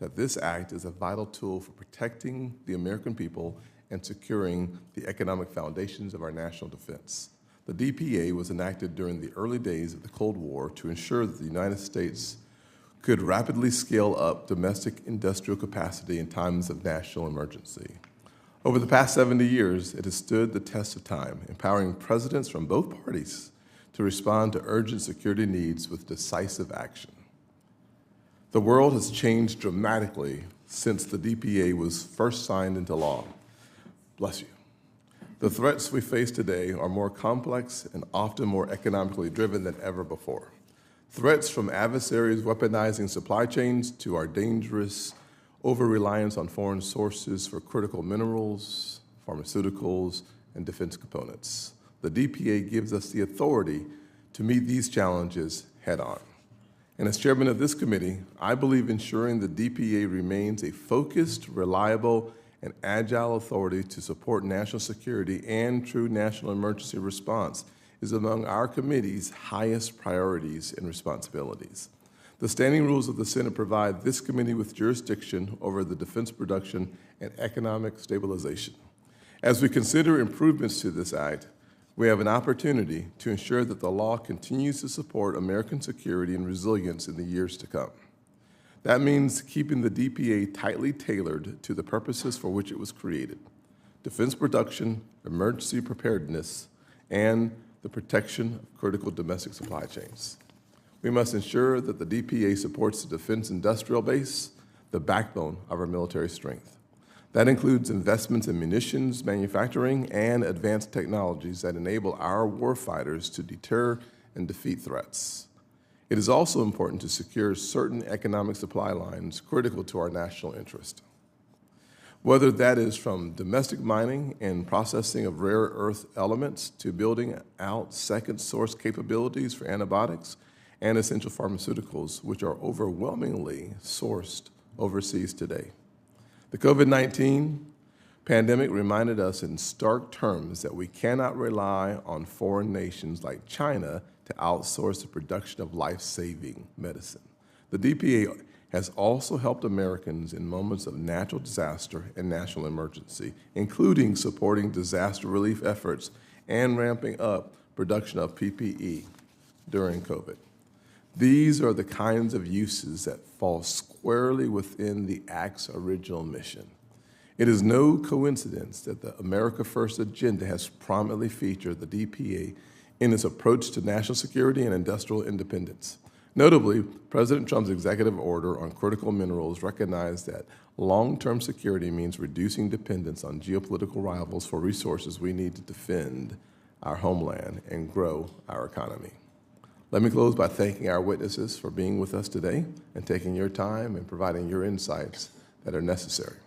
that this act is a vital tool for protecting the American people and securing the economic foundations of our national defense. The DPA was enacted during the early days of the Cold War to ensure that the United States could rapidly scale up domestic industrial capacity in times of national emergency. Over the past 70 years, it has stood the test of time, empowering presidents from both parties to respond to urgent security needs with decisive action. The world has changed dramatically since the DPA was first signed into law. Bless you. The threats we face today are more complex and often more economically driven than ever before. Threats from adversaries weaponizing supply chains to our dangerous over-reliance on foreign sources for critical minerals, pharmaceuticals, and defense components. The DPA gives us the authority to meet these challenges head-on. And as chairman of this committee, I believe ensuring the DPA remains a focused, reliable, and agile authority to support national security and true national emergency response is among our committee's highest priorities and responsibilities. The standing rules of the Senate provide this committee with jurisdiction over the defense production and economic stabilization. As we consider improvements to this act, we have an opportunity to ensure that the law continues to support American security and resilience in the years to come. That means keeping the DPA tightly tailored to the purposes for which it was created: defense production, emergency preparedness, and the protection of critical domestic supply chains. We must ensure that the DPA supports the defense industrial base, the backbone of our military strength. That includes investments in munitions manufacturing and advanced technologies that enable our warfighters to deter and defeat threats. It is also important to secure certain economic supply lines critical to our national interest. Whether that is from domestic mining and processing of rare earth elements to building out second source capabilities for antibiotics and essential pharmaceuticals, which are overwhelmingly sourced overseas today. The COVID-19 pandemic reminded us in stark terms that we cannot rely on foreign nations like China to outsource the production of life-saving medicine. The DPA has also helped Americans in moments of natural disaster and national emergency, including supporting disaster relief efforts and ramping up production of PPE during COVID. These are the kinds of uses that fall squarely within the Act's original mission. It is no coincidence that the America First agenda has prominently featured the DPA in its approach to national security and industrial independence. Notably, President Trump's executive order on critical minerals recognized that long-term security means reducing dependence on geopolitical rivals for resources we need to defend our homeland and grow our economy. Let me close by thanking our witnesses for being with us today and taking your time and providing your insights that are necessary.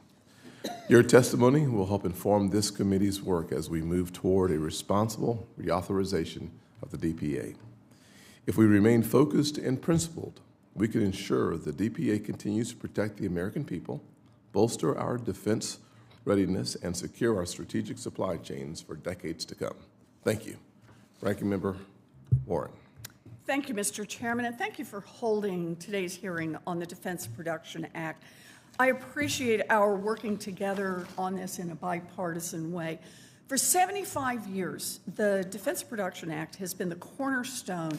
Your testimony will help inform this committee's work as we move toward a responsible reauthorization of the DPA. If we remain focused and principled, we can ensure the DPA continues to protect the American people, bolster our defense readiness, and secure our strategic supply chains for decades to come. Thank you. Ranking Member Warren. Thank you, Mr. Chairman, and thank you for holding today's hearing on the Defense Production Act. I appreciate our working together on this in a bipartisan way. For 75 years, the Defense Production Act has been the cornerstone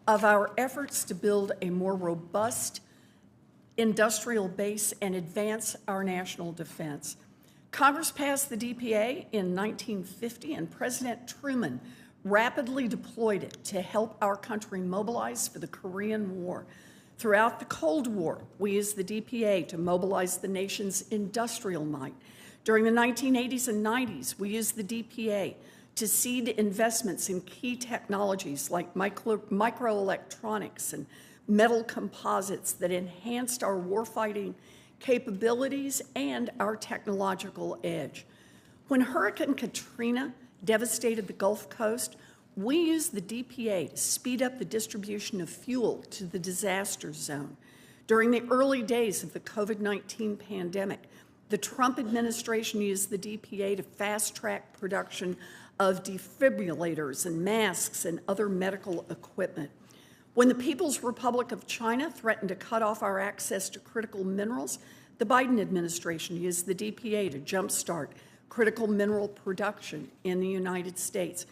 of our efforts to build a more robust industrial base and advance our national defense. Congress passed the DPA in 1950, and President Truman rapidly deployed it to help our country mobilize for the Korean War. Throughout the Cold War, we used the DPA to mobilize the nation's industrial might. During the 1980s and 90s, we used the DPA to seed investments in key technologies like microelectronics and metal composites that enhanced our warfighting capabilities and our technological edge. When Hurricane Katrina devastated the Gulf Coast, we used the DPA to speed up the distribution of fuel to the disaster zone. During the early days of the COVID-19 pandemic, the Trump administration used the DPA to fast-track production of defibrillators and masks and other medical equipment. When the People's Republic of China threatened to cut off our access to critical minerals, the Biden administration used the DPA to jumpstart critical mineral production in the United States.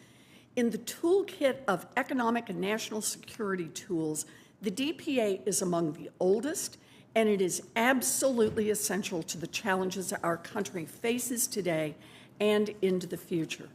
In the toolkit of economic and national security tools, the DPA is among the oldest, and it is absolutely essential to the challenges our country faces today and into the future.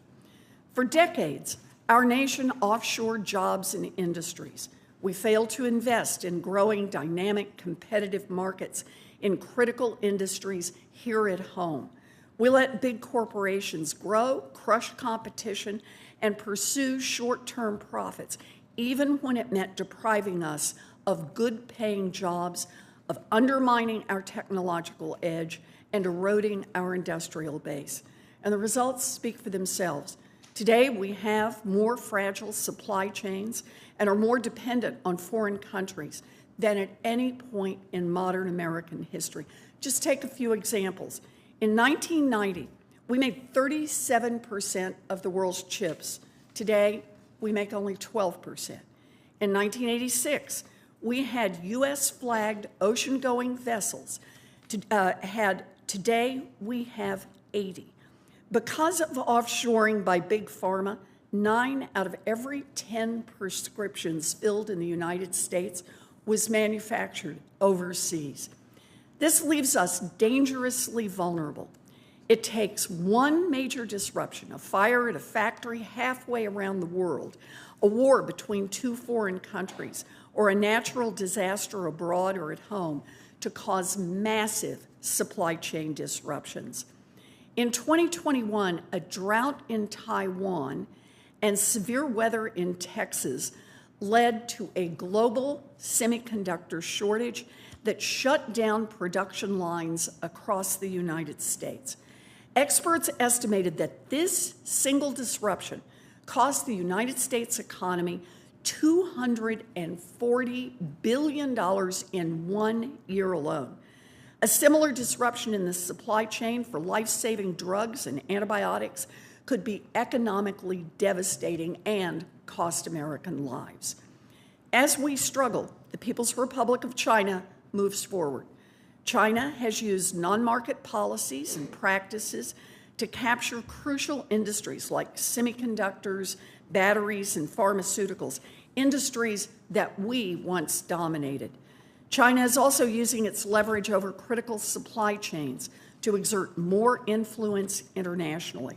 For decades, our nation offshored jobs and industries. We failed to invest in growing, dynamic, competitive markets in critical industries here at home. We let big corporations grow, crush competition, and pursue short-term profits, even when it meant depriving us of good-paying jobs, of undermining our technological edge, and eroding our industrial base. And the results speak for themselves. Today, we have more fragile supply chains and are more dependent on foreign countries than at any point in modern American history. Just take a few examples. In 1990, we made 37% of the world's chips. Today, we make only 12%. In 1986, we had U.S.-flagged ocean-going vessels. Today, we have 80. Because of offshoring by Big Pharma, 9 out of every 10 prescriptions filled in the United States was manufactured overseas. This leaves us dangerously vulnerable. It takes one major disruption, a fire at a factory halfway around the world, a war between two foreign countries, or a natural disaster abroad or at home to cause massive supply chain disruptions. In 2021, a drought in Taiwan and severe weather in Texas led to a global semiconductor shortage that shut down production lines across the United States. Experts estimated that this single disruption cost the United States economy $240 billion in 1 year alone. A similar disruption in the supply chain for life-saving drugs and antibiotics could be economically devastating and cost American lives. As we struggle, the People's Republic of China moves forward. China has used non-market policies and practices to capture crucial industries like semiconductors, batteries, and pharmaceuticals, industries that we once dominated. China is also using its leverage over critical supply chains to exert more influence internationally.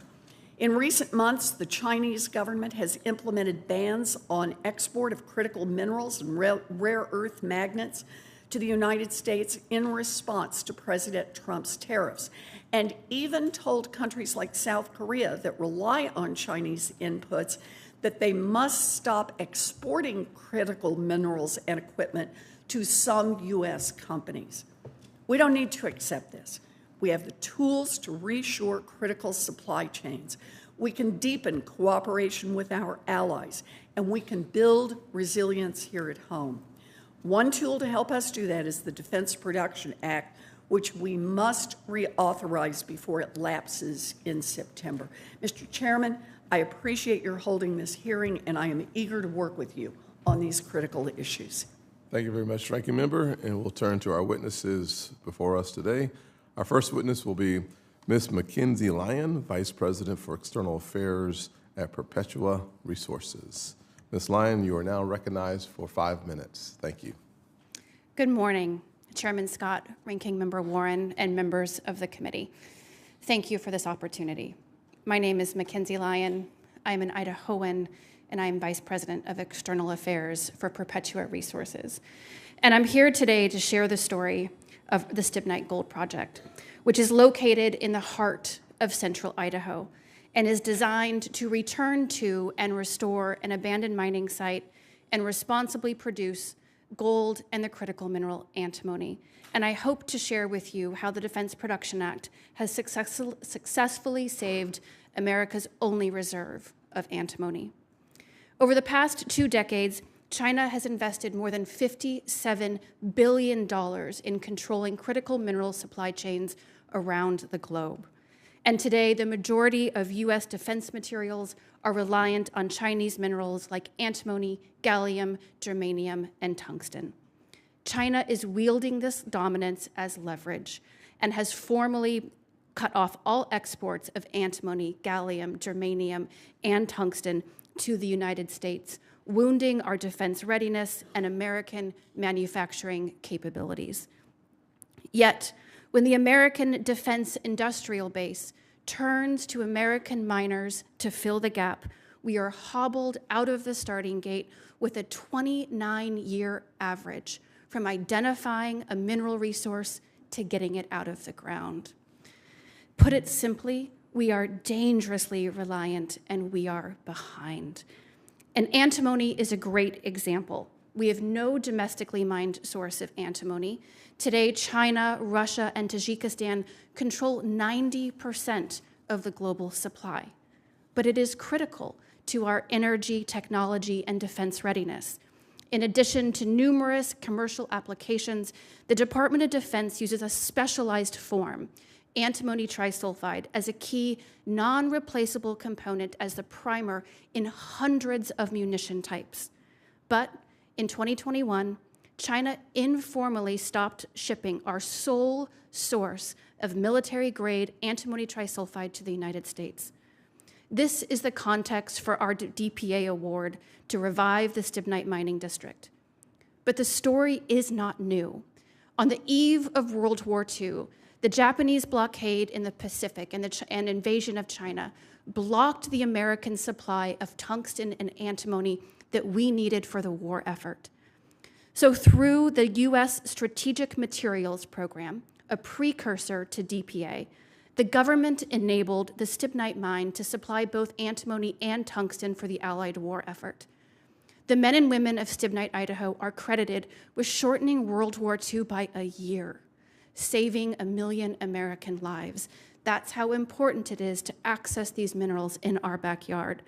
In recent months, the Chinese government has implemented bans on export of critical minerals and rare earth magnets to the United States in response to President Trump's tariffs, and even told countries like South Korea that rely on Chinese inputs that they must stop exporting critical minerals and equipment to some U.S. companies. We don't need to accept this. We have the tools to reshore critical supply chains. We can deepen cooperation with our allies, and we can build resilience here at home. One tool to help us do that is the Defense Production Act, which we must reauthorize before it lapses in September. Mr. Chairman, I appreciate your holding this hearing, and I am eager to work with you on these critical issues. Thank you very much, Ranking Member, and we'll turn to our witnesses before us today. Our first witness will be Ms. Mckinsey Lyon, Vice President for External Affairs at Perpetua Resources. Ms. Lyon, you are now recognized for 5 minutes. Thank you. Good morning, Chairman Scott, Ranking Member Warren, and members of the committee. Thank you for this opportunity. My name is Mckinsey Lyon. I'm an Idahoan, and I'm Vice President of External Affairs for Perpetua Resources. And I'm here today to share the story of the Stibnite Gold Project, which is located in the heart of central Idaho and is designed to return to and restore an abandoned mining site and responsibly produce gold and the critical mineral antimony. And I hope to share with you how the Defense Production Act has successfully saved America's only reserve of antimony. Over the past 2 decades, China has invested more than $57 billion in controlling critical mineral supply chains around the globe. And today, the majority of U.S. defense materials are reliant on Chinese minerals like antimony, gallium, germanium, and tungsten. China is wielding this dominance as leverage and has formally cut off all exports of antimony, gallium, germanium, and tungsten to the United States, wounding our defense readiness and American manufacturing capabilities. Yet, when the American defense industrial base turns to American miners to fill the gap, we are hobbled out of the starting gate with a 29-year average from identifying a mineral resource to getting it out of the ground. Put it simply, we are dangerously reliant and we are behind. And antimony is a great example. We have no domestically mined source of antimony. Today, China, Russia, and Tajikistan control 90% of the global supply. But it is critical to our energy, technology, and defense readiness. In addition to numerous commercial applications, the Department of Defense uses a specialized form, antimony trisulfide, as a key non-replaceable component as the primer in hundreds of munition types. But in 2021, China informally stopped shipping our sole source of military-grade antimony trisulfide to the United States. This is the context for our DPA award to revive the stibnite mining district. But the story is not new. On the eve of World War II, the Japanese blockade in the Pacific and invasion of China blocked the American supply of tungsten and antimony that we needed for the war effort. So through the U.S. Strategic Materials Program, a precursor to DPA, the government enabled the stibnite mine to supply both antimony and tungsten for the Allied war effort. The men and women of Stibnite, Idaho are credited with shortening World War II by a year, saving 1 million American lives. That's how important it is to access these minerals in our backyard.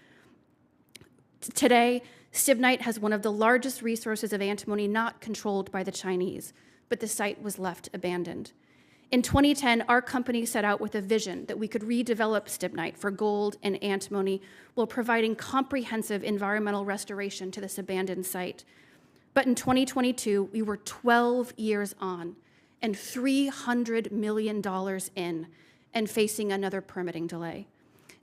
Today, stibnite has one of the largest resources of antimony not controlled by the Chinese, but the site was left abandoned. In 2010, our company set out with a vision that we could redevelop stibnite for gold and antimony while providing comprehensive environmental restoration to this abandoned site. But in 2022, we were 12 years on and $300 million in and facing another permitting delay.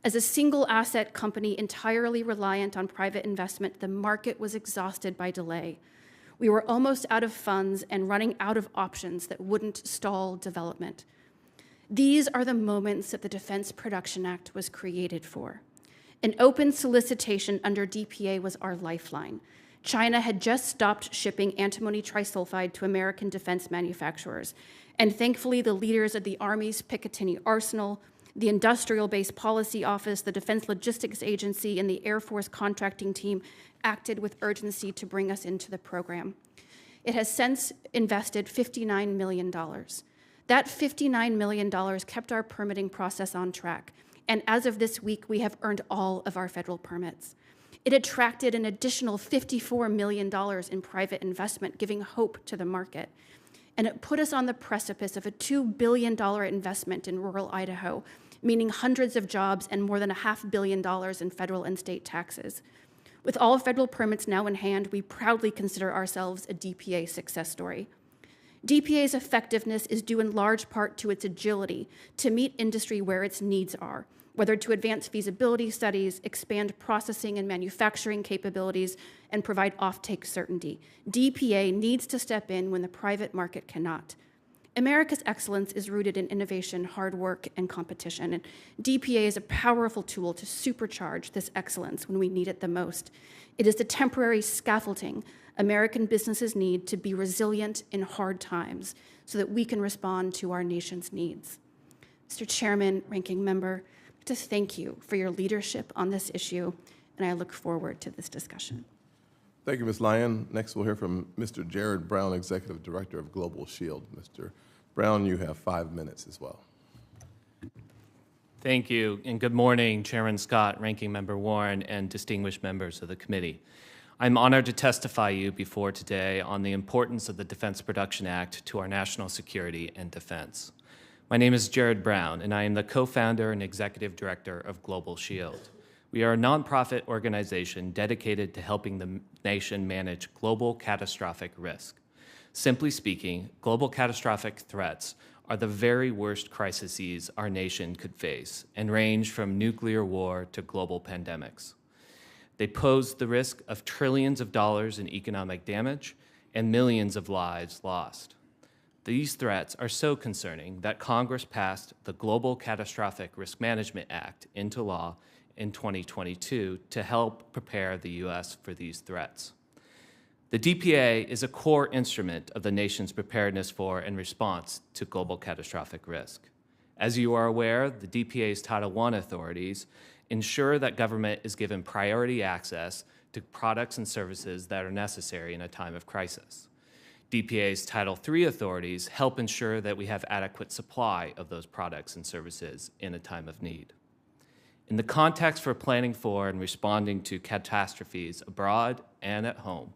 As a single asset company entirely reliant on private investment, the market was exhausted by delay. We were almost out of funds and running out of options that wouldn't stall development. These are the moments that the Defense Production Act was created for. An open solicitation under DPA was our lifeline. China had just stopped shipping antimony trisulfide to American defense manufacturers, and thankfully the leaders of the Army's Picatinny Arsenal, the Industrial Base Policy Office, the Defense Logistics Agency, and the Air Force contracting team acted with urgency to bring us into the program. It has since invested $59 million. That $59 million kept our permitting process on track, and as of this week, we have earned all of our federal permits. It attracted an additional $54 million in private investment, giving hope to the market. And it put us on the precipice of a $2 billion investment in rural Idaho, meaning hundreds of jobs and more than $500 million in federal and state taxes. With all federal permits now in hand, we proudly consider ourselves a DPA success story. DPA's effectiveness is due in large part to its agility to meet industry where its needs are, whether to advance feasibility studies, expand processing and manufacturing capabilities, and provide offtake certainty. DPA needs to step in when the private market cannot. America's excellence is rooted in innovation, hard work, and competition, and DPA is a powerful tool to supercharge this excellence when we need it the most. It is the temporary scaffolding American businesses need to be resilient in hard times so that we can respond to our nation's needs. Mr. Chairman, Ranking Member, I'd like to thank you for your leadership on this issue, and I look forward to this discussion. Thank you, Ms. Lyon. Next, we'll hear from Mr. Jared Brown, Executive Director of Global Shield. Mr. Brown, you have 5 minutes as well. Thank you, and good morning, Chairman Scott, Ranking Member Warren, and distinguished members of the committee. I'm honored to testify you before today on the importance of the Defense Production Act to our national security and defense. My name is Jared Brown, and I am the co-founder and executive director of Global Shield. We are a nonprofit organization dedicated to helping the nation manage global catastrophic risk. Simply speaking, global catastrophic threats are the very worst crises our nation could face and range from nuclear war to global pandemics. They pose the risk of trillions of dollars in economic damage and millions of lives lost. These threats are so concerning that Congress passed the Global Catastrophic Risk Management Act into law in 2022 to help prepare the U.S. for these threats. The DPA is a core instrument of the nation's preparedness for and response to global catastrophic risk. As you are aware, the DPA's Title I authorities ensure that government is given priority access to products and services that are necessary in a time of crisis. DPA's Title III authorities help ensure that we have adequate supply of those products and services in a time of need. In the context for planning for and responding to catastrophes abroad and at home,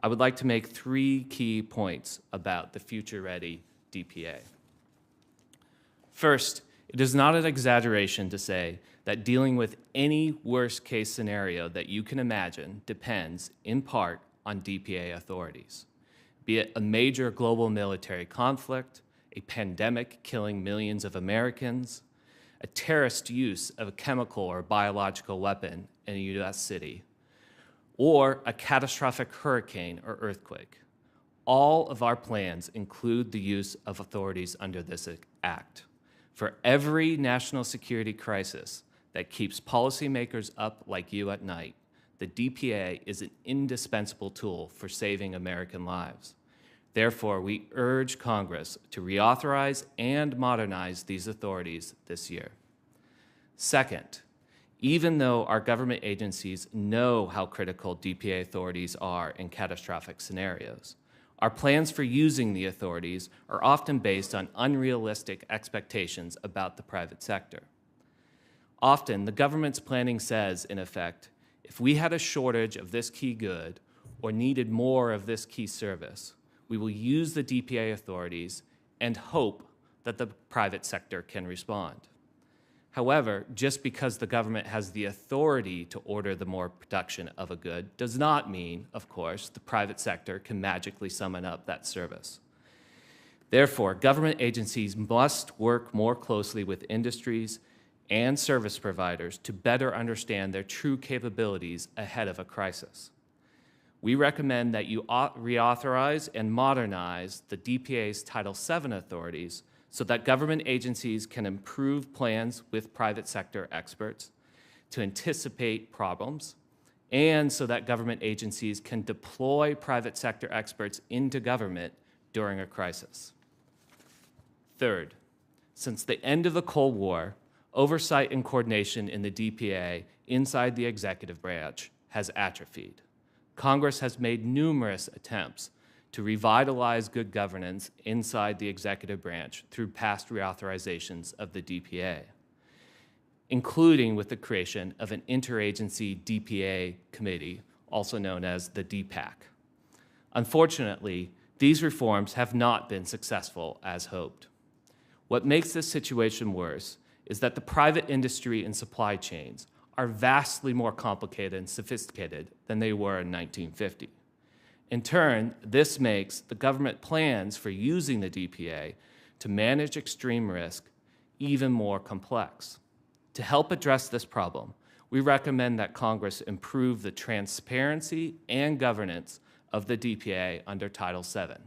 I would like to make 3 key points about the future-ready DPA. First, it is not an exaggeration to say that dealing with any worst-case scenario that you can imagine depends, in part, on DPA authorities. Be it a major global military conflict, a pandemic killing millions of Americans, a terrorist use of a chemical or biological weapon in a U.S. city, or a catastrophic hurricane or earthquake. All of our plans include the use of authorities under this act. For every national security crisis that keeps policymakers up like you at night, the DPA is an indispensable tool for saving American lives. Therefore, we urge Congress to reauthorize and modernize these authorities this year. Second, even though our government agencies know how critical DPA authorities are in catastrophic scenarios, our plans for using the authorities are often based on unrealistic expectations about the private sector. Often, the government's planning says, in effect, if we had a shortage of this key good or needed more of this key service, we will use the DPA authorities and hope that the private sector can respond. However, just because the government has the authority to order the more production of a good does not mean, of course, the private sector can magically summon up that service. Therefore, government agencies must work more closely with industries and service providers to better understand their true capabilities ahead of a crisis. We recommend that you reauthorize and modernize the DPA's Title VII authorities so that government agencies can improve plans with private sector experts to anticipate problems, and so that government agencies can deploy private sector experts into government during a crisis. Third, since the end of the Cold War, oversight and coordination in the DPA inside the executive branch has atrophied. Congress has made numerous attempts to revitalize good governance inside the executive branch through past reauthorizations of the DPA, including with the creation of an interagency DPA committee, also known as the DPAC. Unfortunately, these reforms have not been successful as hoped. What makes this situation worse is that the private industry and supply chains are vastly more complicated and sophisticated than they were in 1950. In turn, this makes the government plans for using the DPA to manage extreme risk even more complex. To help address this problem, we recommend that Congress improve the transparency and governance of the DPA under Title VII.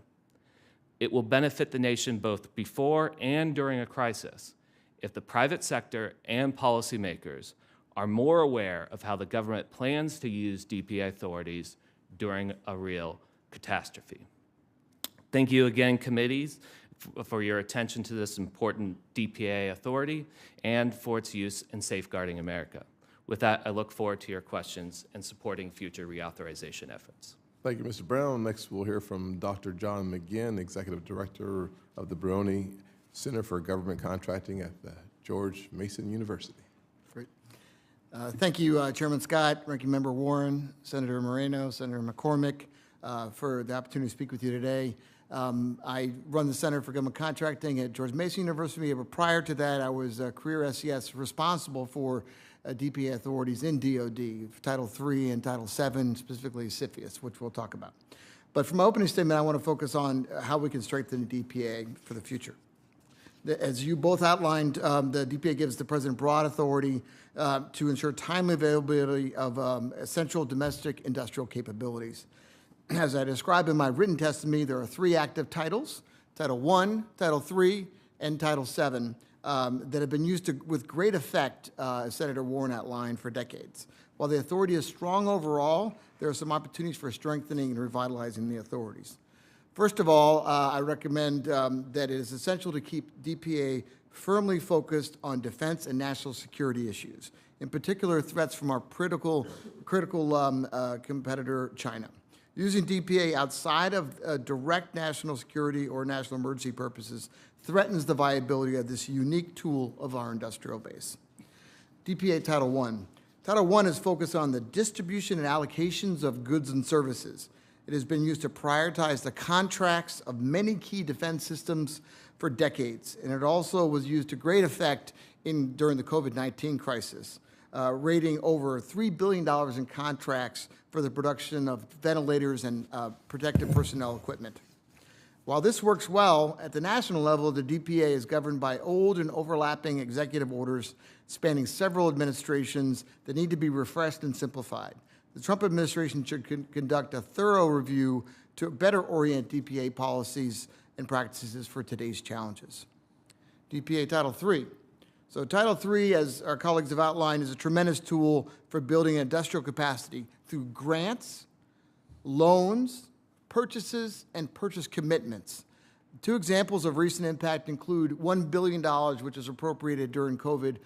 It will benefit the nation both before and during a crisis if the private sector and policymakers are more aware of how the government plans to use DPA authorities during a real catastrophe. Thank you again, committees, for your attention to this important DPA authority and for its use in safeguarding America. With that, I look forward to your questions and supporting future reauthorization efforts. Thank you, Mr. Brown. Next, we'll hear from Dr. John McGinn, Executive Director of the Baroni Center for Government Contracting at the George Mason University. Great. Thank you, Chairman Scott, Ranking Member Warren, Senator Moreno, Senator McCormick, for the opportunity to speak with you today. I run the Center for Government Contracting at George Mason University, but prior to that, I was a career SES responsible for DPA authorities in DOD, Title III and Title VII, specifically CFIUS, which we'll talk about. But from my opening statement, I want to focus on how we can strengthen the DPA for the future. As you both outlined, the DPA gives the President broad authority to ensure timely availability of essential domestic industrial capabilities. As I described in my written testimony, there are 3 active titles, Title I, Title III, and Title VII, that have been used with great effect, as Senator Warren outlined, for decades. While the authority is strong overall, there are some opportunities for strengthening and revitalizing the authorities. First of all, I recommend that it is essential to keep DPA firmly focused on defense and national security issues, in particular threats from our critical competitor, China. Using DPA outside of direct national security or national emergency purposes threatens the viability of this unique tool of our industrial base. DPA Title I. Title I is focused on the distribution and allocations of goods and services. It has been used to prioritize the contracts of many key defense systems for decades, and it also was used to great effect during the COVID-19 crisis, rating over $3 billion in contracts for the production of ventilators and protective personnel equipment. While this works well, at the national level, the DPA is governed by old and overlapping executive orders spanning several administrations that need to be refreshed and simplified. The Trump administration should conduct a thorough review to better orient DPA policies and practices for today's challenges. DPA Title III. So Title III, as our colleagues have outlined, is a tremendous tool for building industrial capacity through grants, loans, purchases, and purchase commitments. 2 examples of recent impact include $1 billion, which is appropriated during COVID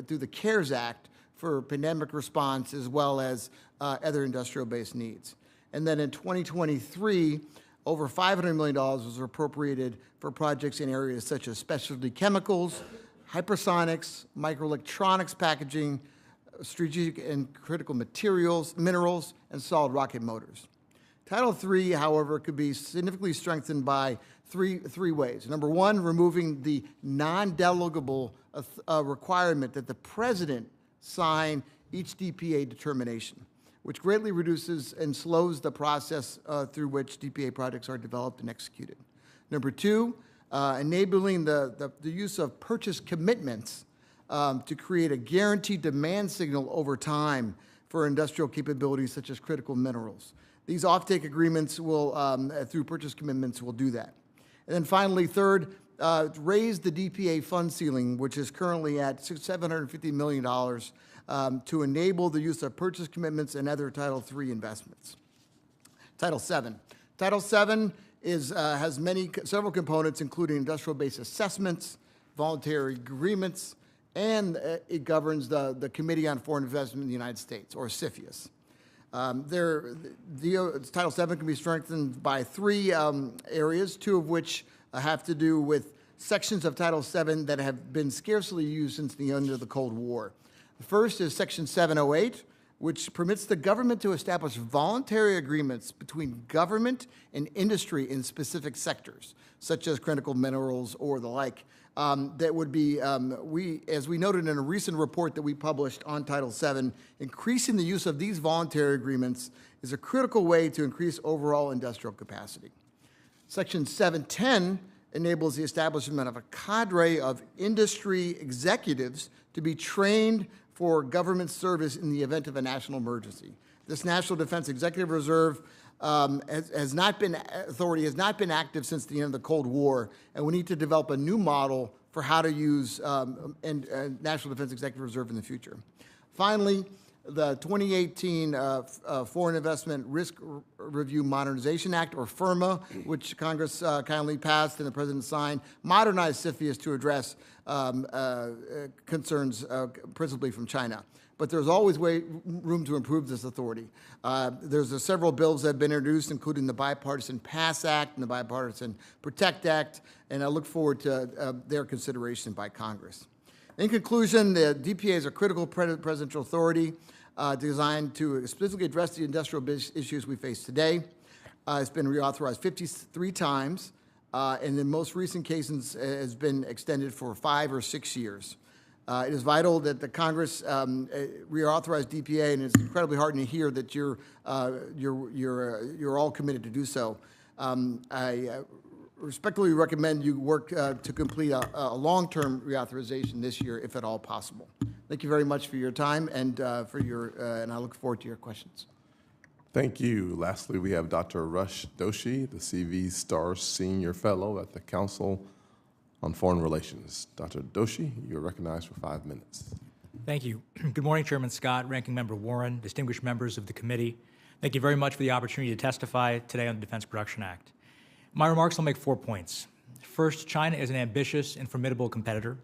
through the CARES Act for pandemic response, as well as other industrial-based needs. And then in 2023, over $500 million was appropriated for projects in areas such as specialty chemicals, hypersonics, microelectronics packaging, strategic and critical materials, minerals, and solid rocket motors. Title III, however, could be significantly strengthened by three ways. Number one, removing the non-delegable requirement that the President sign each DPA determination, which greatly reduces and slows the process through which DPA projects are developed and executed. Number two, enabling the use of purchase commitments to create a guaranteed demand signal over time for industrial capabilities such as critical minerals. These offtake agreements will, through purchase commitments, will do that. And then finally, third, raise the DPA fund ceiling, which is currently at $750 million, to enable the use of purchase commitments and other Title III investments. Title VII. Title VII has several components, including industrial-based assessments, voluntary agreements, and it governs the Committee on Foreign Investment in the United States, or CFIUS. Title VII can be strengthened by 3 areas, 2 of which have to do with sections of Title VII that have been scarcely used since the end of the Cold War. The first is Section 708, which permits the government to establish voluntary agreements between government and industry in specific sectors, such as critical minerals or the like. That would be, as we noted in a recent report that we published on Title VII, increasing the use of these voluntary agreements is a critical way to increase overall industrial capacity. Section 710 enables the establishment of a cadre of industry executives to be trained for government service in the event of a national emergency. This National Defense Executive Reserve has not been active since the end of the Cold War, and we need to develop a new model for how to use National Defense Executive Reserve in the future. Finally, the 2018 Foreign Investment Risk Review Modernization Act, or FIRMA, which Congress kindly passed and the President signed, modernized CFIUS to address concerns principally from China. But there's always room to improve this authority. There's several bills that have been introduced, including the Bipartisan PASS Act and the Bipartisan PROTECT Act, and I look forward to their consideration by Congress. In conclusion, the DPA is a critical presidential authority designed to specifically address the industrial issues we face today. It's been reauthorized 53 times, and in most recent cases has been extended for 5 or 6 years. It is vital that the Congress reauthorize DPA, and it's incredibly heartening to hear that you're all committed to do so. I respectfully recommend you work to complete a long-term reauthorization this year, if at all possible. Thank you very much for your time and and I look forward to your questions. Thank you. Lastly, we have Dr. Rush Doshi, the CV Starr Senior Fellow at the Council on Foreign Relations. Dr. Doshi, you're recognized for 5 minutes. Thank you. Good morning, Chairman Scott, Ranking Member Warren, distinguished members of the committee. Thank you very much for the opportunity to testify today on the Defense Production Act. My remarks will make 4 points. First, China is an ambitious and formidable competitor.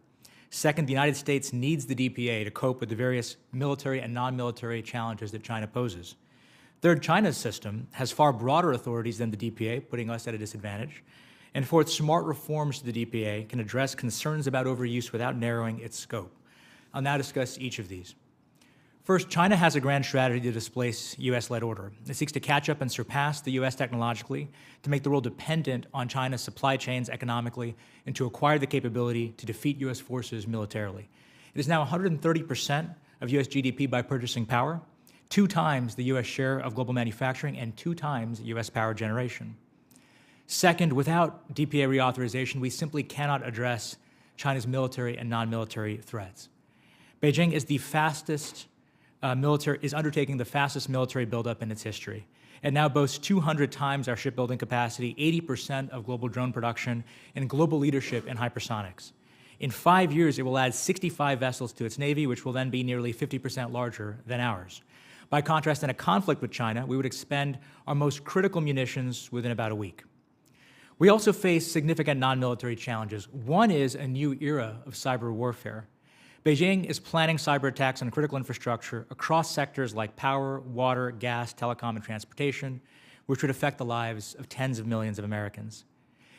Second, the United States needs the DPA to cope with the various military and non-military challenges that China poses. Third, China's system has far broader authorities than the DPA, putting us at a disadvantage. And fourth, smart reforms to the DPA can address concerns about overuse without narrowing its scope. I'll now discuss each of these. First, China has a grand strategy to displace U.S.-led order. It seeks to catch up and surpass the U.S. technologically, to make the world dependent on China's supply chains economically, and to acquire the capability to defeat U.S. forces militarily. It is now 130% of U.S. GDP by purchasing power, 2 times the U.S. share of global manufacturing, and 2 times U.S. power generation. Second, without DPA reauthorization, we simply cannot address China's military and non-military threats. Beijing is is undertaking the fastest military buildup in its history. It now boasts 200 times our shipbuilding capacity, 80% of global drone production, and global leadership in hypersonics. In 5 years, it will add 65 vessels to its navy, which will then be nearly 50% larger than ours. By contrast, in a conflict with China, we would expend our most critical munitions within about a week. We also face significant non-military challenges. One is a new era of cyber warfare. Beijing is planning cyber attacks on critical infrastructure across sectors like power, water, gas, telecom, and transportation, which would affect the lives of tens of millions of Americans.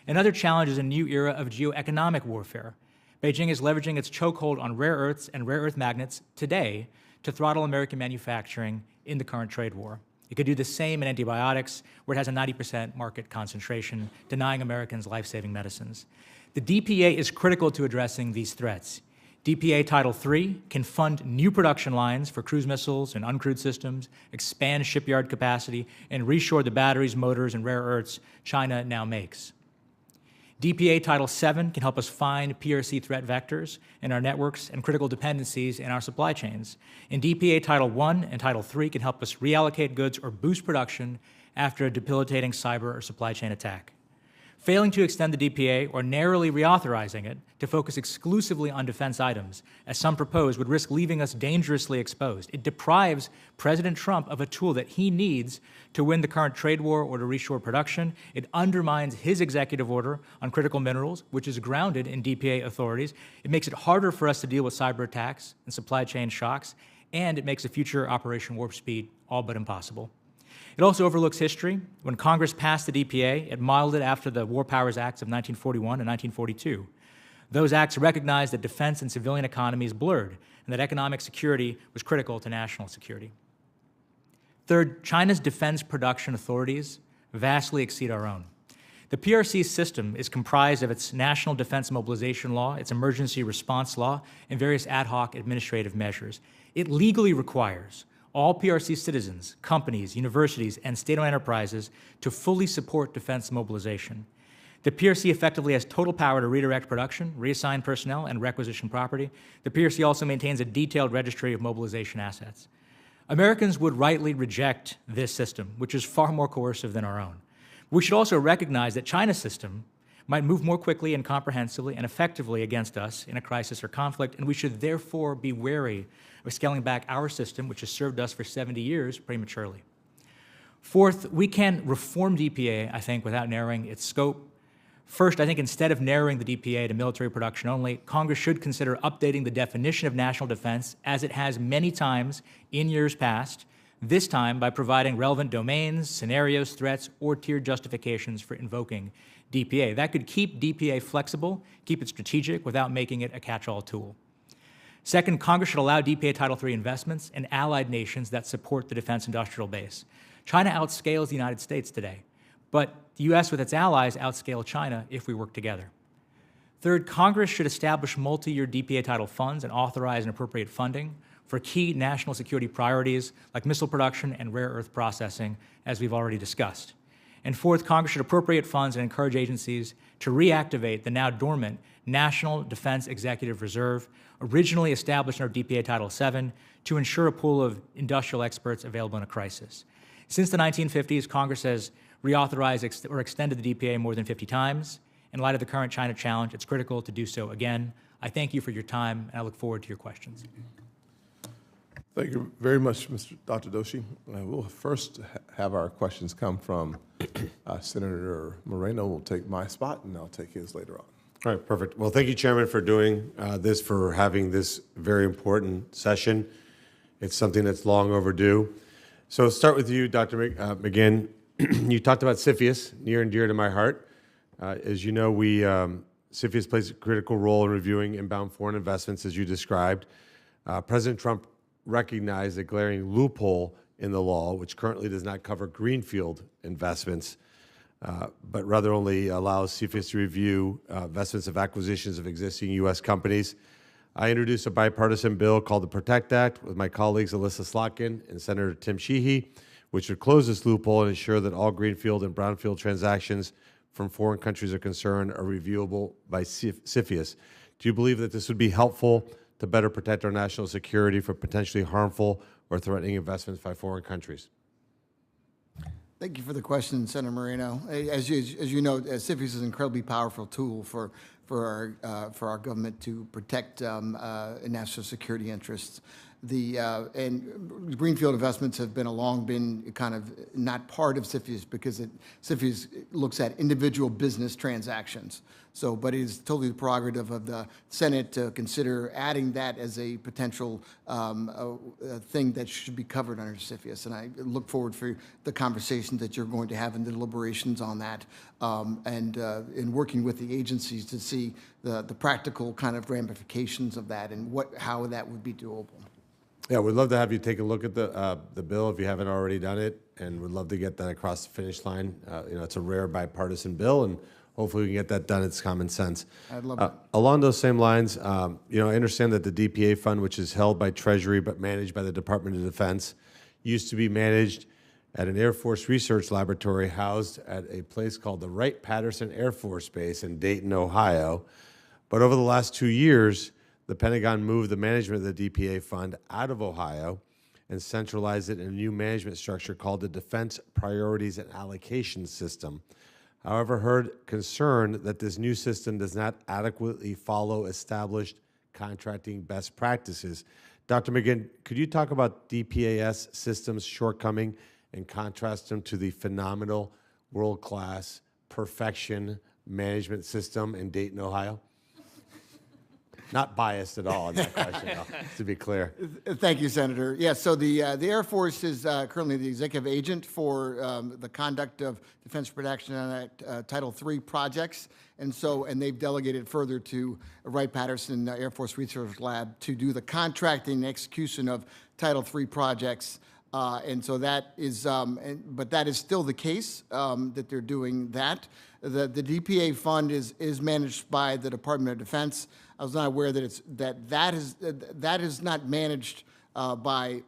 Another challenge is a new era of geoeconomic warfare. Beijing is leveraging its chokehold on rare earths and rare earth magnets today to throttle American manufacturing in the current trade war. It could do the same in antibiotics, where it has a 90% market concentration, denying Americans life-saving medicines. The DPA is critical to addressing these threats. DPA Title III can fund new production lines for cruise missiles and uncrewed systems, expand shipyard capacity, and reshore the batteries, motors, and rare earths China now makes. DPA Title VII can help us find PRC threat vectors in our networks and critical dependencies in our supply chains. And DPA Title I and Title III can help us reallocate goods or boost production after a debilitating cyber or supply chain attack. Failing to extend the DPA or narrowly reauthorizing it to focus exclusively on defense items, as some propose, would risk leaving us dangerously exposed. It deprives President Trump of a tool that he needs to win the current trade war or to reshore production. It undermines his executive order on critical minerals, which is grounded in DPA authorities. It makes it harder for us to deal with cyber attacks and supply chain shocks, and it makes a future Operation Warp Speed all but impossible. It also overlooks history. When Congress passed the DPA, it modeled it after the War Powers Acts of 1941 and 1942. Those acts recognized that defense and civilian economies blurred, and that economic security was critical to national security. Third, China's defense production authorities vastly exceed our own. The PRC system is comprised of its National Defense Mobilization Law, its Emergency Response Law, and various ad hoc administrative measures. It legally requires all PRC citizens, companies, universities, and state-owned enterprises to fully support defense mobilization. The PRC effectively has total power to redirect production, reassign personnel, and requisition property. The PRC also maintains a detailed registry of mobilization assets. Americans would rightly reject this system, which is far more coercive than our own. We should also recognize that China's system might move more quickly and comprehensively and effectively against us in a crisis or conflict, and we should therefore be wary of scaling back our system, which has served us for 70 years, prematurely. Fourth, we can reform DPA, I think, without narrowing its scope. First, I think instead of narrowing the DPA to military production only, Congress should consider updating the definition of national defense, as it has many times in years past, this time by providing relevant domains, scenarios, threats, or tiered justifications for invoking DPA. That could keep DPA flexible, keep it strategic, without making it a catch-all tool. Second, Congress should allow DPA Title III investments in allied nations that support the defense industrial base. China outscales the United States today, but the U.S. with its allies outscale China if we work together. Third, Congress should establish multi-year DPA title funds and authorize and appropriate funding for key national security priorities like missile production and rare earth processing, as we've already discussed. And fourth, Congress should appropriate funds and encourage agencies to reactivate the now dormant National Defense Executive Reserve, originally established under DPA Title VII, to ensure a pool of industrial experts available in a crisis. Since the 1950s, Congress has reauthorized or extended the DPA more than 50 times. In light of the current China challenge, it's critical to do so again. I thank you for your time, and I look forward to your questions. Thank you very much, Dr. Doshi. We'll first have our questions come from Senator Moreno. Will take my spot, and I'll take his later on. All right, perfect. Well, thank you, Chairman, for doing this, for having this very important session. It's something that's long overdue. So start with you, Dr. McGinn. You talked about CFIUS, near and dear to my heart. As you know, CFIUS plays a critical role in reviewing inbound foreign investments, as you described. President Trump recognized a glaring loophole in the law, which currently does not cover greenfield investments, but rather only allows CFIUS to review investments of acquisitions of existing U.S. companies. I introduced a bipartisan bill called the PROTECT Act with my colleagues Alyssa Slotkin and Senator Tim Sheehy, which would close this loophole and ensure that all greenfield and brownfield transactions from foreign countries are concerned are reviewable by CFIUS. Do you believe that this would be helpful to better protect our national security from potentially harmful or threatening investments by foreign countries? Thank you for the question, Senator Moreno. As you know, CFIUS is an incredibly powerful tool for our government to protect national security interests. And greenfield investments have long been kind of not part of CFIUS because CFIUS looks at individual business transactions. So, but it is totally the prerogative of the Senate to consider adding that as a potential thing that should be covered under CFIUS. And I look forward for the conversations that you're going to have in the deliberations on that, and in working with the agencies to see the practical kind of ramifications of that and how that would be doable. Yeah, we'd love to have you take a look at the bill if you haven't already done it, and we'd love to get that across the finish line. It's a rare bipartisan bill, and hopefully we can get that done. It's common sense. I'd love it. Along those same lines, I understand that the DPA fund, which is held by Treasury but managed by the Department of Defense, used to be managed at an Air Force research laboratory housed at a place called the Wright-Patterson Air Force Base in Dayton, Ohio. But over the last 2 years, the Pentagon moved the management of the DPA fund out of Ohio and centralized it in a new management structure called the Defense Priorities and Allocation System. However, heard concern that this new system does not adequately follow established contracting best practices. Dr. McGinn, could you talk about DPAS system's shortcoming and contrast them to the phenomenal, world-class, perfection management system in Dayton, Ohio? Not biased at all in that question, though, to be clear. Thank you, Senator. Yeah, so the Air Force is currently the executive agent for the conduct of Defense Production Act Title III projects, and they've delegated further to Wright-Patterson Air Force Research Lab to do the contracting and execution of Title III projects. And so that is, but that is still the case that they're doing that. The DPA fund is managed by the Department of Defense. I was not aware that that is not managed by,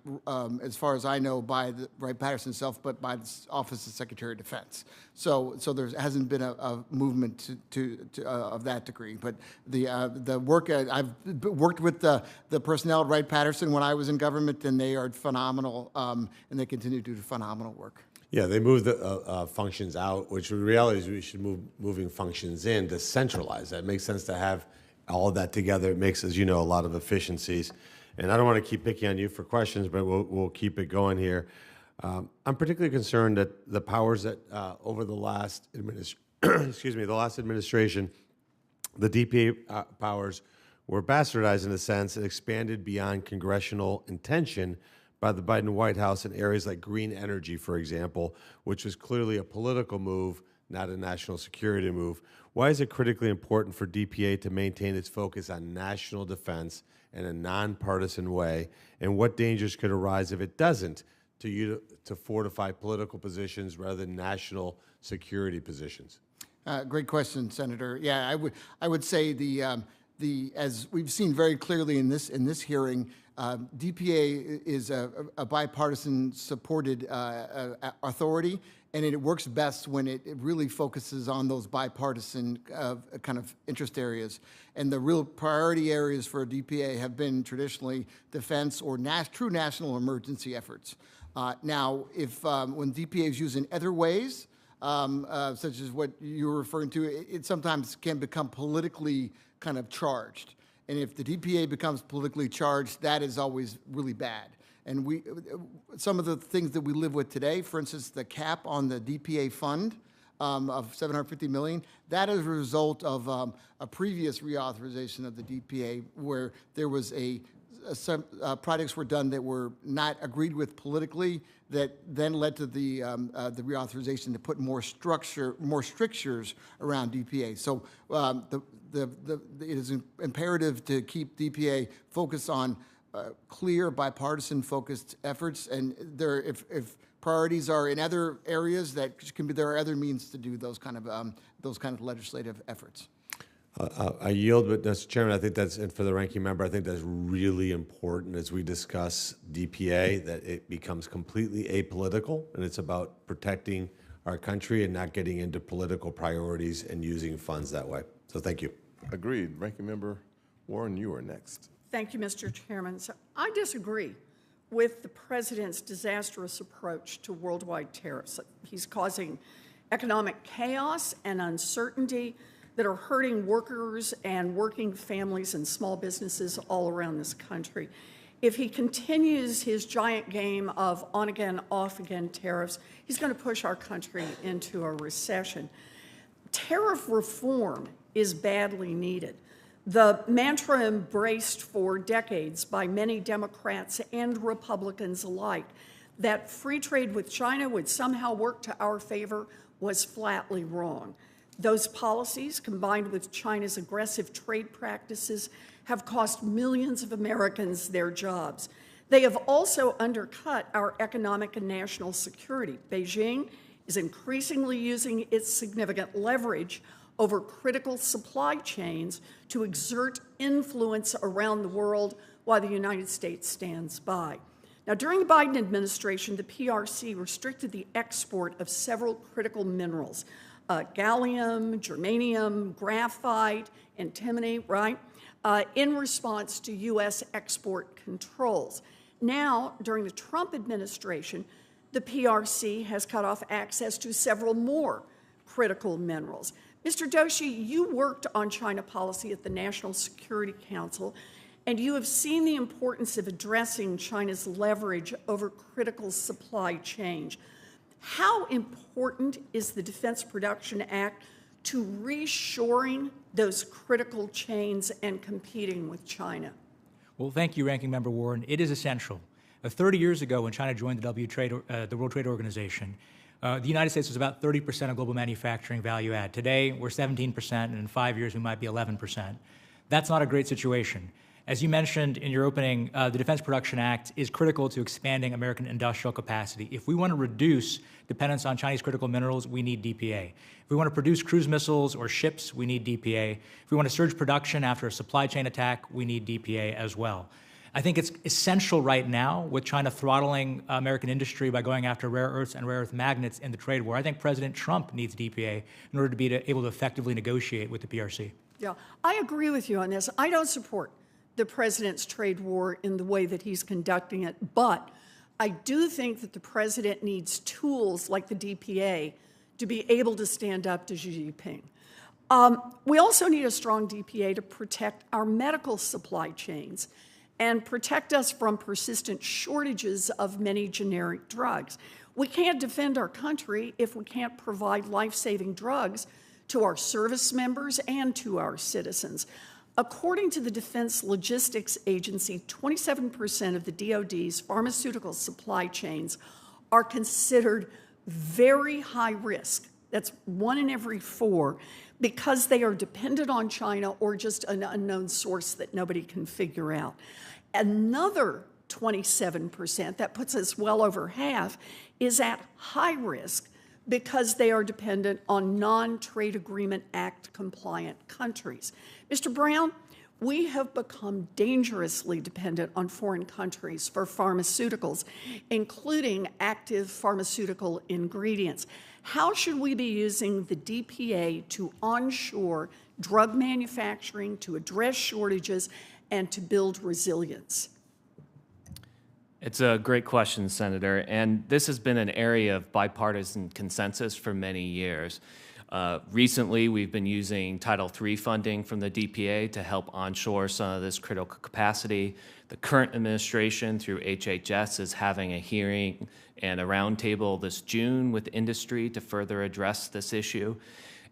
as far as I know, by the Wright-Patterson itself, but by the Office of Secretary of Defense. So there hasn't been a movement of that degree. But the work I've worked with the personnel at Wright-Patterson when I was in government, and they are phenomenal, and they continue to do phenomenal work. Yeah, they moved the functions out, which in reality is we should move moving functions in to centralize that. It makes sense to have all of that together. It makes, as you know, a lot of efficiencies. And I don't want to keep picking on you for questions, but we'll keep it going here. I'm particularly concerned that the powers that over the last administration, the DPA powers were bastardized in a sense and expanded beyond congressional intention by the Biden White House in areas like green energy, for example, which was clearly a political move, not a national security move. Why is it critically important for DPA to maintain its focus on national defense in a nonpartisan way? And what dangers could arise if it doesn't to fortify political positions rather than national security positions? Great question, Senator. Yeah, I would say as we've seen very clearly in this hearing, DPA is a bipartisan supported authority, and it works best when it really focuses on those bipartisan kind of interest areas. And the real priority areas for DPA have been traditionally defense or true national emergency efforts. Now, if when DPA is used in other ways, such as what you were referring to, it sometimes can become politically kind of charged. And if the DPA becomes politically charged, that is always really bad. And some of the things that we live with today, for instance, the cap on the DPA fund of $750 million, that is a result of a previous reauthorization of the DPA where there was some projects were done that were not agreed with politically that then led to the reauthorization to put more strictures around DPA. So it is imperative to keep DPA focused on clear bipartisan focused efforts, and if priorities are in other areas, there are other means to do those kind of legislative efforts. I yield, but Mr. Chairman, I think and for the ranking member, I think that's really important as we discuss DPA, that it becomes completely apolitical, and it's about protecting our country and not getting into political priorities and using funds that way. So thank you. Agreed. Ranking Member Warren, you are next. Thank you, Mr. Chairman. So I disagree with the president's disastrous approach to worldwide tariffs. He's causing economic chaos and uncertainty that are hurting workers and working families and small businesses all around this country. If he continues his giant game of on-again, off-again tariffs, he's going to push our country into a recession. Tariff reform is badly needed. The mantra embraced for decades by many Democrats and Republicans alike that free trade with China would somehow work to our favor was flatly wrong. Those policies, combined with China's aggressive trade practices, have cost millions of Americans their jobs. They have also undercut our economic and national security. Beijing is increasingly using its significant leverage over critical supply chains to exert influence around the world while the United States stands by. Now, during the Biden administration, the PRC restricted the export of several critical minerals, gallium, germanium, graphite, antimony, right, in response to U.S. export controls. Now, during the Trump administration, the PRC has cut off access to several more critical minerals. Mr. Doshi, you worked on China policy at the National Security Council, and you have seen the importance of addressing China's leverage over critical supply chains. How important is the Defense Production Act to reshoring those critical chains and competing with China? Well, thank you, Ranking Member Warren. It is essential. 30 years ago, when China joined the World Trade Organization, the United States was about 30% of global manufacturing value add. Today, we're 17%, and in 5 years, we might be 11%. That's not a great situation. As you mentioned in your opening, the Defense Production Act is critical to expanding American industrial capacity. If we want to reduce dependence on Chinese critical minerals, we need DPA. If we want to produce cruise missiles or ships, we need DPA. If we want to surge production after a supply chain attack, we need DPA as well. I think it's essential right now with China throttling American industry by going after rare earths and rare earth magnets in the trade war. I think President Trump needs DPA in order to be able to effectively negotiate with the PRC. Yeah, I agree with you on this. I don't support the president's trade war in the way that he's conducting it, but I do think that the president needs tools like the DPA to be able to stand up to Xi Jinping. We also need a strong DPA to protect our medical supply chains and protect us from persistent shortages of many generic drugs. We can't defend our country if we can't provide life-saving drugs to our service members and to our citizens. According to the Defense Logistics Agency, 27% of the DoD's pharmaceutical supply chains are considered very high risk. That's 1 in every 4, because they are dependent on China or just an unknown source that nobody can figure out. Another 27%, that puts us well over half, is at high risk because they are dependent on non-Trade Agreement Act compliant countries. Mr. Brown, we have become dangerously dependent on foreign countries for pharmaceuticals, including active pharmaceutical ingredients. How should we be using the DPA to onshore drug manufacturing, to address shortages, and to build resilience? It's a great question, Senator, and this has been an area of bipartisan consensus for many years. Recently, we've been using Title III funding from the DPA to help onshore some of this critical capacity. The current administration, through HHS, is having a hearing and a roundtable this June with industry to further address this issue.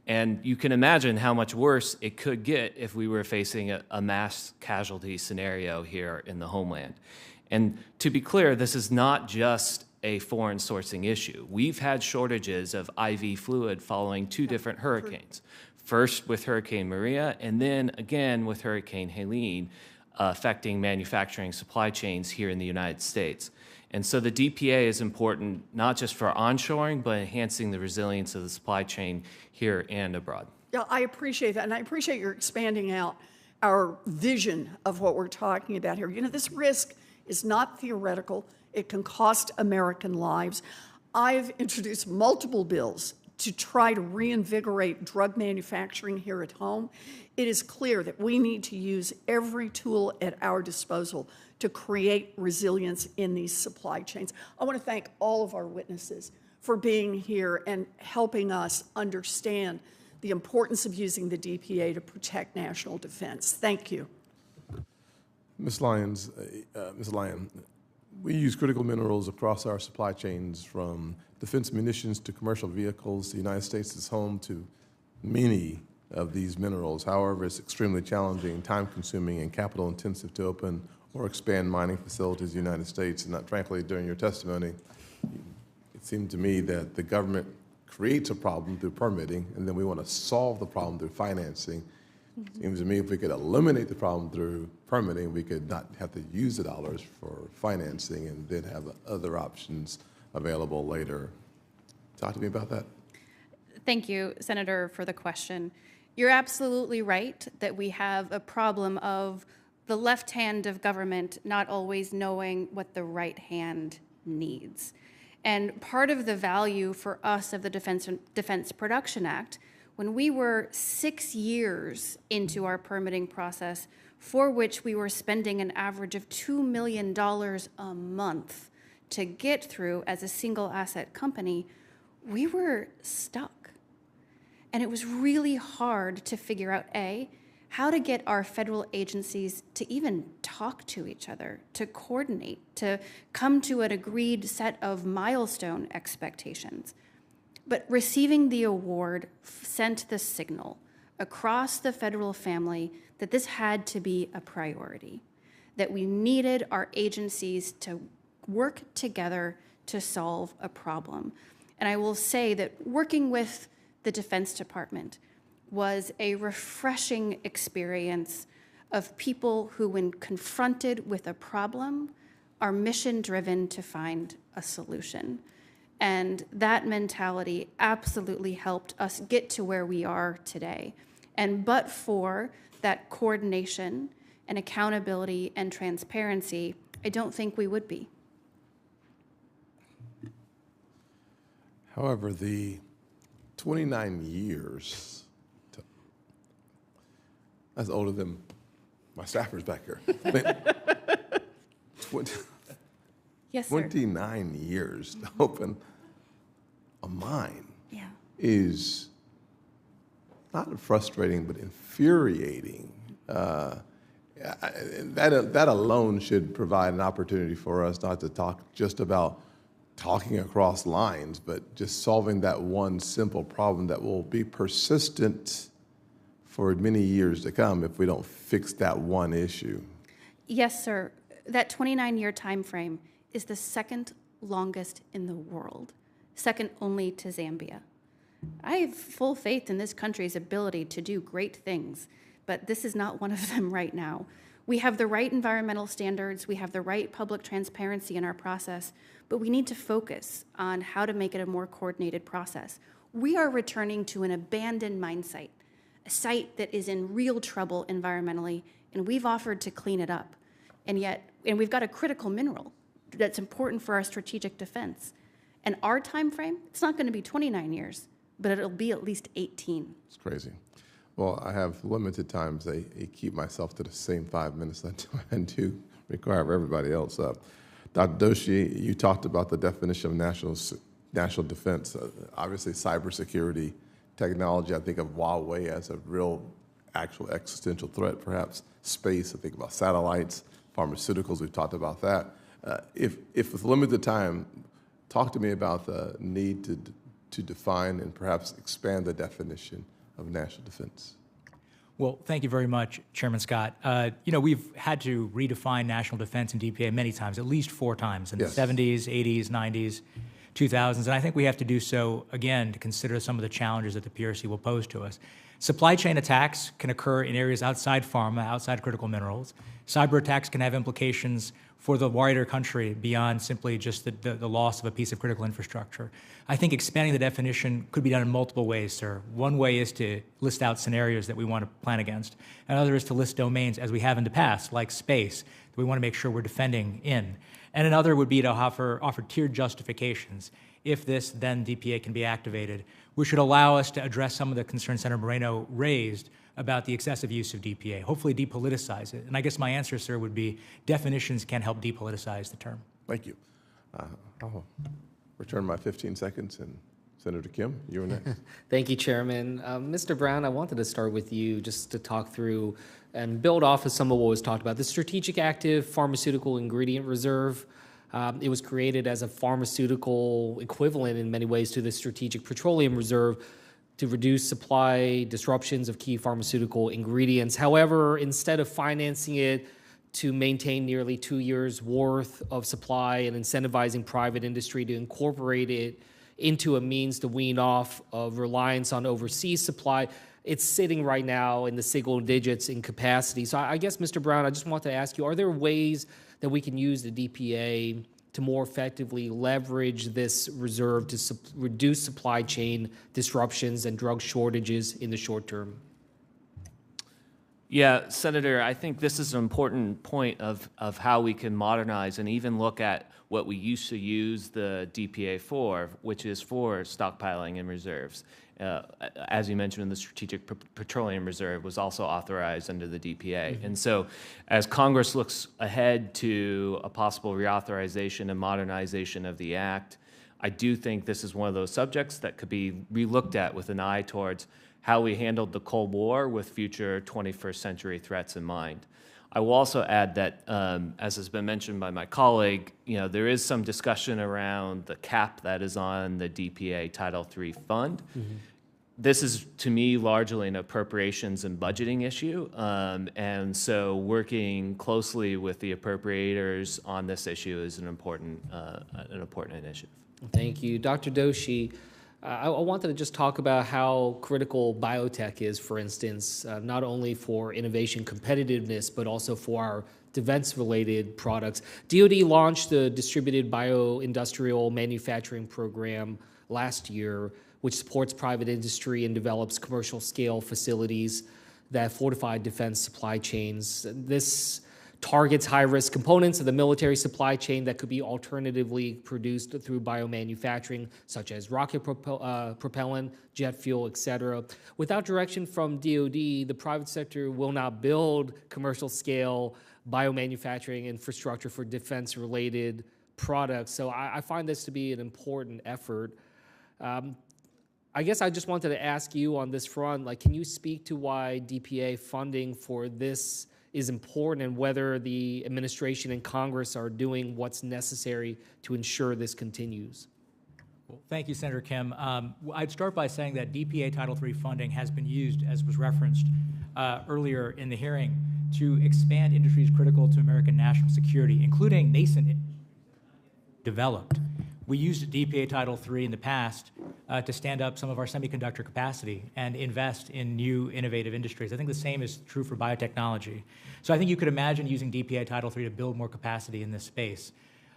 And you can imagine how much worse it could get if we were facing a mass casualty scenario here in the homeland. And to be clear, this is not just a foreign sourcing issue. We've had shortages of IV fluid following two different hurricanes. First with Hurricane Maria, and then again with Hurricane Helene, affecting manufacturing supply chains here in the United States. And so the DPA is important not just for onshoring, but enhancing the resilience of the supply chain here and abroad. Yeah, I appreciate that, and I appreciate your expanding out our vision of what we're talking about here. You know, this risk is not theoretical. It can cost American lives. I've introduced multiple bills to try to reinvigorate drug manufacturing here at home. It is clear that we need to use every tool at our disposal to create resilience in these supply chains. I want to thank all of our witnesses for being here and helping us understand the importance of using the DPA to protect national defense. Thank you. Ms. Lyon, we use critical minerals across our supply chains, from defense munitions to commercial vehicles. The United States is home to many of these minerals. However, it's extremely challenging, time-consuming, and capital-intensive to open or expand mining facilities in the United States. And frankly, during your testimony, it seemed to me that the government creates a problem through permitting, and then we want to solve the problem through financing. Seems to me if we could eliminate the problem through permitting, we could not have to use the dollars for financing and then have other options available later. Talk to me about that. Thank you, Senator, for the question. You're absolutely right that we have a problem of the left hand of government not always knowing what the right hand needs. And part of the value for us of the Defense Production Act, when we were 6 years into our permitting process, for which we were spending an average of $2 million a month to get through as a single asset company, we were stuck. And it was really hard to figure out, A, how to get our federal agencies to even talk to each other, to coordinate, to come to an agreed set of milestone expectations. But receiving the award sent the signal across the federal family that this had to be a priority, that we needed our agencies to work together to solve a problem. And I will say that working with the Defense Department was a refreshing experience of people who, when confronted with a problem, are mission-driven to find a solution. And that mentality absolutely helped us get to where we are today. And but for that coordination and accountability and transparency, I don't think we would be. However, the 29 years, that's older than my staffers back here. Yes, sir. 29 years to open a mine Yeah. is not frustrating, but infuriating. That alone should provide an opportunity for us not to talk just about talking across lines, but just solving that one simple problem that will be persistent for many years to come if we don't fix that one issue. Yes, sir. That 29-year time frame is the second longest in the world, second only to Zambia. I have full faith in this country's ability to do great things, but this is not one of them right now. We have the right environmental standards, we have the right public transparency in our process, but we need to focus on how to make it a more coordinated process. We are returning to an abandoned mine site, a site that is in real trouble environmentally, and we've offered to clean it up. And we've got a critical mineral that's important for our strategic defense. And our time frame, it's not going to be 29 years, but it'll be at least 18. It's crazy. Well, I have limited times. I keep myself to the same 5 minutes and to require everybody else up. Dr. Doshi, you talked about the definition of national defense. Obviously, cybersecurity, technology, I think of Huawei as a real, actual existential threat, perhaps space, I think about satellites, pharmaceuticals, we've talked about that. If with limited time, talk to me about the need to define and perhaps expand the definition of national defense. Well, thank you very much, Chairman Scott. We've had to redefine national defense in DPA many times, at least 4 times, in Yes. the 70s, 80s, 90s, 2000s, and I think we have to do so again to consider some of the challenges that the PRC will pose to us. Supply chain attacks can occur in areas outside pharma, outside critical minerals. Cyber attacks can have implications for the wider country beyond simply just the loss of a piece of critical infrastructure. I think expanding the definition could be done in multiple ways, sir. One way is to list out scenarios that we want to plan against. Another is to list domains, as we have in the past, like space, that we want to make sure we're defending in. And another would be to offer tiered justifications. If this, then DPA can be activated, which should allow us to address some of the concerns Senator Moreno raised about the excessive use of DPA, hopefully depoliticize it. And I guess my answer, sir, would be definitions can help depoliticize the term. Thank you. I'll return my 15 seconds, and Senator Kim, you're next. Thank you, Chairman. Mr. Brown, I wanted to start with you just to talk through and build off of some of what was talked about. The Strategic Active Pharmaceutical Ingredient Reserve, it was created as a pharmaceutical equivalent in many ways to the Strategic Petroleum Reserve to reduce supply disruptions of key pharmaceutical ingredients. However, instead of financing it to maintain nearly 2 years' worth of supply and incentivizing private industry to incorporate it into a means to wean off of reliance on overseas supply, it's sitting right now in the single digits in capacity. So I guess, Mr. Brown, I just want to ask you, are there ways that we can use the DPA to more effectively leverage this reserve to reduce supply chain disruptions and drug shortages in the short term? Yeah, Senator, I think this is an important point of how we can modernize and even look at what we used to use the DPA for, which is for stockpiling and reserves. As you mentioned, the Strategic Petroleum Reserve was also authorized under the DPA. Mm-hmm. And so as Congress looks ahead to a possible reauthorization and modernization of the Act, I do think this is one of those subjects that could be relooked at with an eye towards how we handled the Cold War with future 21st century threats in mind. I will also add that, as has been mentioned by my colleague, there is some discussion around the cap that is on the DPA Title III fund. Mm-hmm. This is, to me, largely an appropriations and budgeting issue, and so working closely with the appropriators on this issue is an important initiative. Thank you. Dr. Doshi, I wanted to just talk about how critical biotech is, for instance, not only for innovation competitiveness, but also for our defense-related products. DoD launched the Distributed Bioindustrial Manufacturing Program last year, which supports private industry and develops commercial-scale facilities that fortify defense supply chains. This targets high-risk components of the military supply chain that could be alternatively produced through biomanufacturing, such as rocket propellant, jet fuel, et cetera. Without direction from DoD, the private sector will not build commercial-scale biomanufacturing infrastructure for defense-related products. So I find this to be an important effort. I guess I just wanted to ask you on this front, can you speak to why DPA funding for this is important and whether the administration and Congress are doing what's necessary to ensure this continues? Well, thank you, Senator Kim. I'd start by saying that DPA Title III funding has been used, as was referenced earlier in the hearing, to expand industries critical to American national security, including nascent developed. We used DPA Title III in the past to stand up some of our semiconductor capacity and invest in new innovative industries. I think the same is true for biotechnology. So I think you could imagine using DPA Title III to build more capacity in this space.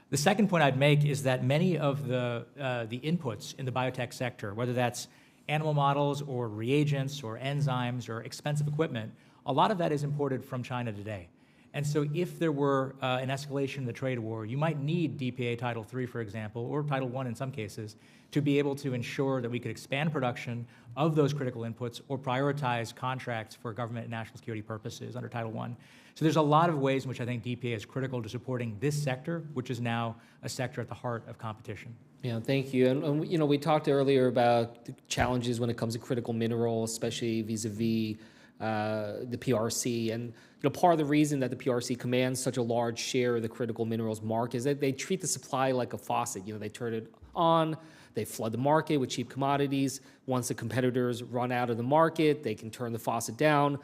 The second point I'd make is that many of the inputs in the biotech sector, whether that's animal models or reagents or enzymes or expensive equipment, a lot of that is imported from China today. And so if there were an escalation in the trade war, you might need DPA Title III, for example, or Title I in some cases, to be able to ensure that we could expand production of those critical inputs or prioritize contracts for government and national security purposes under Title I. So there's a lot of ways in which I think DPA is critical to supporting this sector, which is now a sector at the heart of competition. Yeah, thank you. And you know, we talked earlier about the challenges when it comes to critical minerals, especially vis-a-vis the PRC. And you know, part of the reason that the PRC commands such a large share of the critical minerals market is that they treat the supply like a faucet. You know, they turn it on, they flood the market with cheap commodities. Once the competitors run out of the market, they can turn the faucet down.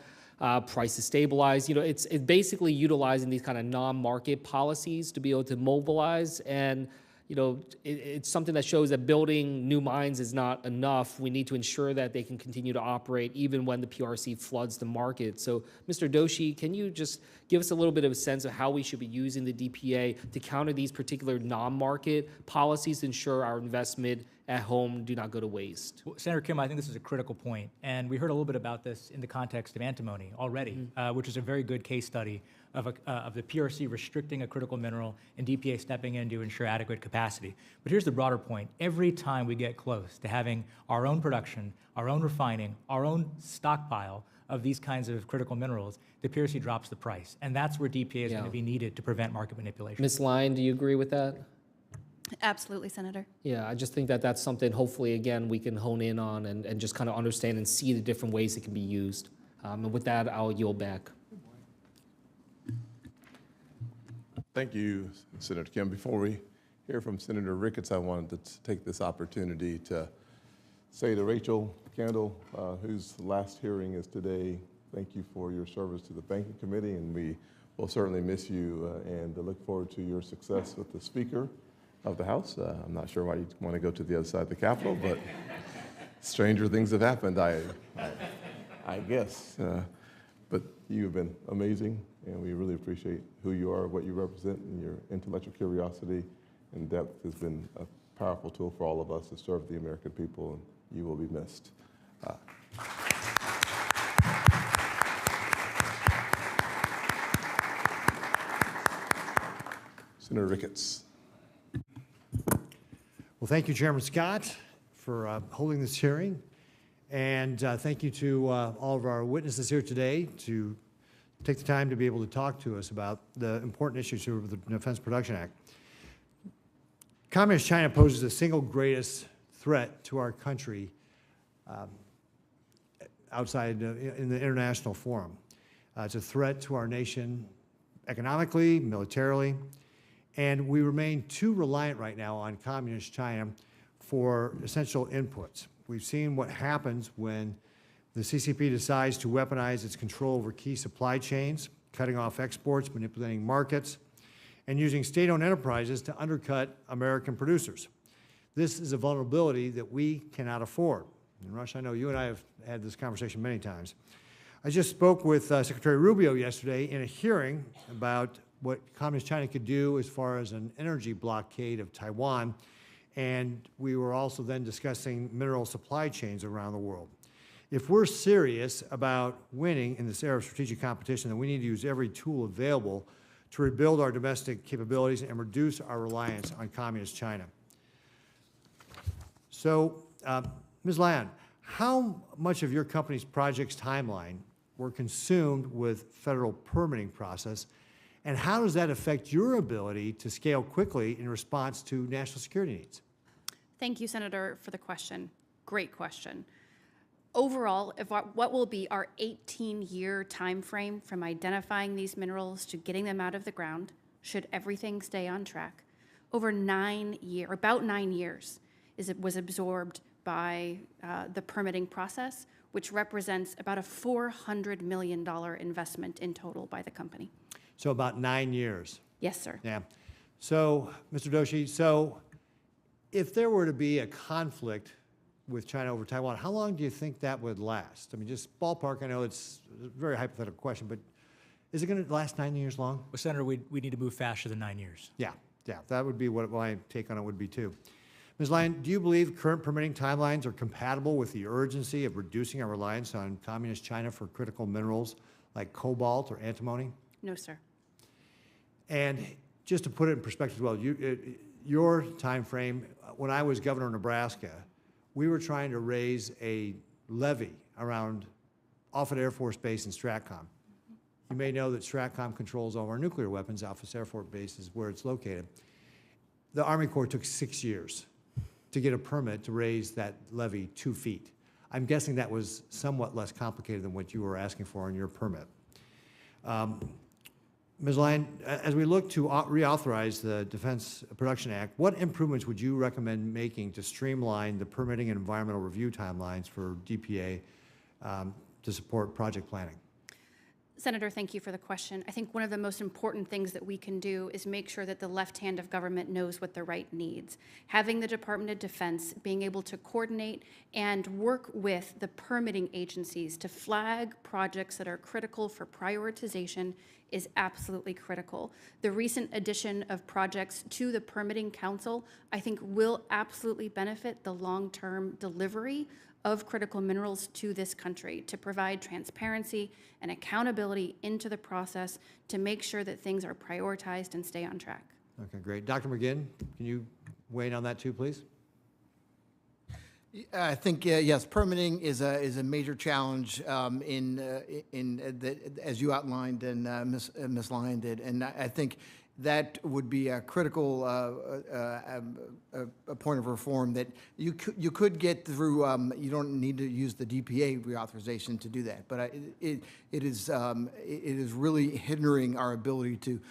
Prices stabilize. You know, it's basically utilizing these kind of non-market policies to be able to mobilize. And you know, it's something that shows that building new mines is not enough. We need to ensure that they can continue to operate even when the PRC floods the market. So, Mr. Doshi, can you just give us a little bit of a sense of how we should be using the DPA to counter these particular non-market policies to ensure our investment at home do not go to waste? Well, Senator Kim, I think this is a critical point, and we heard a little bit about this in the context of antimony already, which is a very good case study of the PRC restricting a critical mineral and DPA stepping in to ensure adequate capacity. But here's the broader point. Every time we get close to having our own production, our own refining, our own stockpile of these kinds of critical minerals, the PRC drops the price. And that's where DPA is going to be needed to prevent market manipulation. Ms. Lyon, do you agree with that? Absolutely, Senator. Yeah, I just think that that's something hopefully, again, we can hone in on and just kind of understand and see the different ways it can be used. And with that, I'll yield back. Thank you, Senator Kim. Before we hear from Senator Ricketts, I wanted to take this opportunity to say to Rachel Candle, whose last hearing is today, thank you for your service to the Banking Committee, and we will certainly miss you and look forward to your success with the Speaker of the House. I'm not sure why you want to go to the other side of the Capitol, but stranger things have happened, I guess. But you have been amazing, and we really appreciate who you are, what you represent, and your intellectual curiosity and depth has been a powerful tool for all of us to serve the American people, and you will be missed. Senator Ricketts. Well, thank you, Chairman Scott, for holding this hearing. And thank you to all of our witnesses here today to take the time to be able to talk to us about the important issues of the Defense Production Act. Communist China poses the single greatest threat to our country outside in the international forum. It's a threat to our nation economically, militarily, and we remain too reliant right now on Communist China for essential inputs. We've seen what happens when the CCP decides to weaponize its control over key supply chains, cutting off exports, manipulating markets, and using state-owned enterprises to undercut American producers. This is a vulnerability that we cannot afford. And Rush, I know you and I have had this conversation many times. I just spoke with Secretary Rubio yesterday in a hearing about what Communist China could do as far as an energy blockade of Taiwan. And we were also then discussing mineral supply chains around the world. If we're serious about winning in this era of strategic competition, then we need to use every tool available to rebuild our domestic capabilities and reduce our reliance on Communist China. So, Ms. Lyon, how much of your company's project's timeline were consumed with federal permitting process, and how does that affect your ability to scale quickly in response to national security needs? Thank you, Senator, for the question. Great question. Overall, what will be our 18-year time frame from identifying these minerals to getting them out of the ground, should everything stay on track, over about 9 years was absorbed by the permitting process, which represents about a $400 million investment in total by the company. So about 9 years. Yes, sir. Yeah. So, Mr. Doshi, so if there were to be a conflict with China over Taiwan, how long do you think that would last? I mean, just ballpark, I know it's a very hypothetical question, but is it going to last 9 years long? Well, Senator, we need to move faster than 9 years. Yeah, that would be what my take on it would be too. Ms. Lyon, do you believe current permitting timelines are compatible with the urgency of reducing our reliance on communist China for critical minerals like cobalt or antimony? No, sir. And just to put it in perspective as well, your time frame, when I was governor of Nebraska, we were trying to raise a levee around Offutt Air Force Base and STRATCOM. You may know that STRATCOM controls all of our nuclear weapons. Offutt Air Force Base is where it's located. The Army Corps took 6 years to get a permit to raise that levee 2 feet. I'm guessing that was somewhat less complicated than what you were asking for in your permit. Ms. Lyon, as we look to reauthorize the Defense Production Act, what improvements would you recommend making to streamline the permitting and environmental review timelines for DPA to support project planning? Senator, thank you for the question. I think one of the most important things that we can do is make sure that the left hand of government knows what the right needs. Having the Department of Defense being able to coordinate and work with the permitting agencies to flag projects that are critical for prioritization is absolutely critical. The recent addition of projects to the Permitting Council, I think, will absolutely benefit the long-term delivery of critical minerals to this country, to provide transparency and accountability into the process to make sure that things are prioritized and stay on track. Okay, great. Dr. McGinn, can you weigh in on that too, please? I think yes, permitting is a major challenge as you outlined and Ms. Lyon did, and I think that would be a critical a point of reform that you could get through. You don't need to use the DPA reauthorization to do that, but it is really hindering our ability to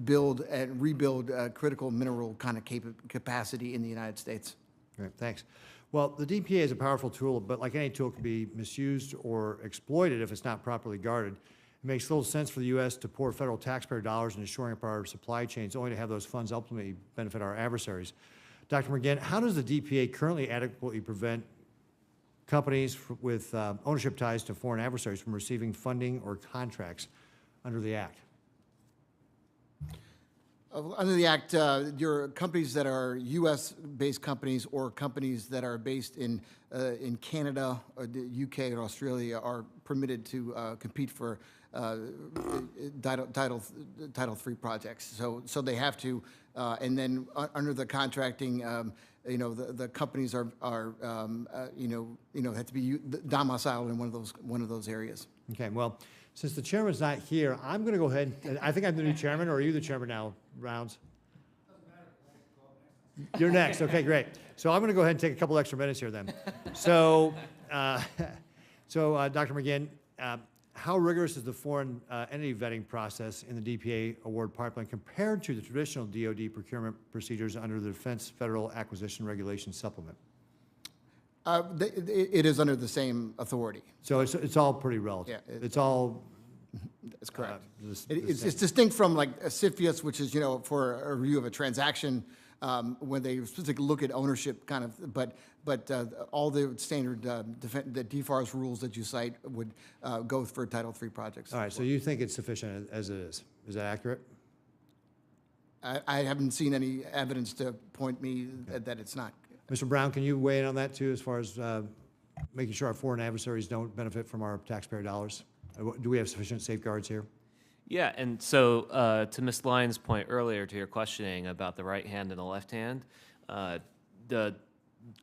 build and rebuild critical mineral kind of capacity in the United States. Great, thanks. Well, the DPA is a powerful tool, but like any tool, it can be misused or exploited if it's not properly guarded. It makes little sense for the U.S. to pour federal taxpayer dollars into shoring up our supply chains only to have those funds ultimately benefit our adversaries. Dr. McGinn, how does the DPA currently adequately prevent companies with ownership ties to foreign adversaries from receiving funding or contracts under the Act? Under the Act, your companies that are U.S.-based companies or companies that are based in Canada, or the U.K. or Australia are permitted to compete for Title III projects. So they have to, and then under the contracting, the companies are have to be domiciled in one of those areas. Okay. Well, since the chairman's not here, I'm going to go ahead. I think I'm the new chairman, or are you the chairman now, Rounds? You're next. Okay, great. So I'm going to go ahead and take a couple extra minutes here then. So, Dr. McGinn, how rigorous is the foreign entity vetting process in the DPA award pipeline compared to the traditional DoD procurement procedures under the Defense Federal Acquisition Regulation Supplement? It is under the same authority. So it's all pretty relative. Yeah, it's all. That's correct. It's distinct from like a CFIUS, which is for a review of a transaction when they specifically look at ownership kind of, but all the standard the DFARS rules that you cite would go for Title III projects. All right. So you think it's sufficient as it is? Is that accurate? I haven't seen any evidence to point me that it's not. Mr. Brown, can you weigh in on that too, as far as making sure our foreign adversaries don't benefit from our taxpayer dollars? Do we have sufficient safeguards here? Yeah, and so to Ms. Lyon's point earlier, to your questioning about the right hand and the left hand, the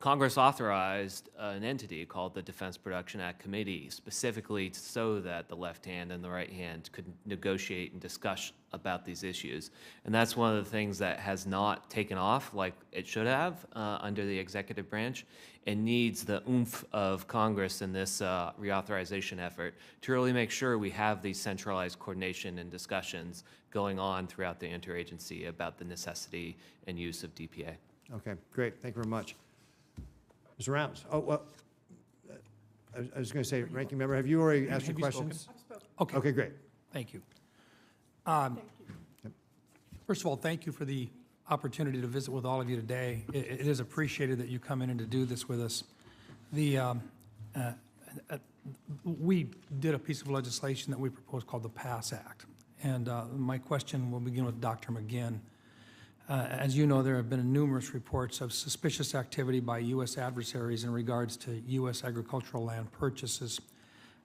Congress authorized an entity called the Defense Production Act Committee specifically so that the left hand and the right hand could negotiate and discuss about these issues. And that's one of the things that has not taken off like it should have under the executive branch and needs the oomph of Congress in this reauthorization effort to really make sure we have these centralized coordination and discussions going on throughout the interagency about the necessity and use of DPA. Okay, great. Thank you very much. Mr. Rounds. Oh, well, I was going to say, Ranking Member, have you already asked your questions? Okay. Okay, great. Thank you. First of all, thank you for the opportunity to visit with all of you today. It is appreciated that you come in and to do this with us. We did a piece of legislation that we proposed called the PASS Act. And my question will begin with Dr. McGinn. As you know, there have been numerous reports of suspicious activity by U.S. adversaries in regards to U.S. agricultural land purchases.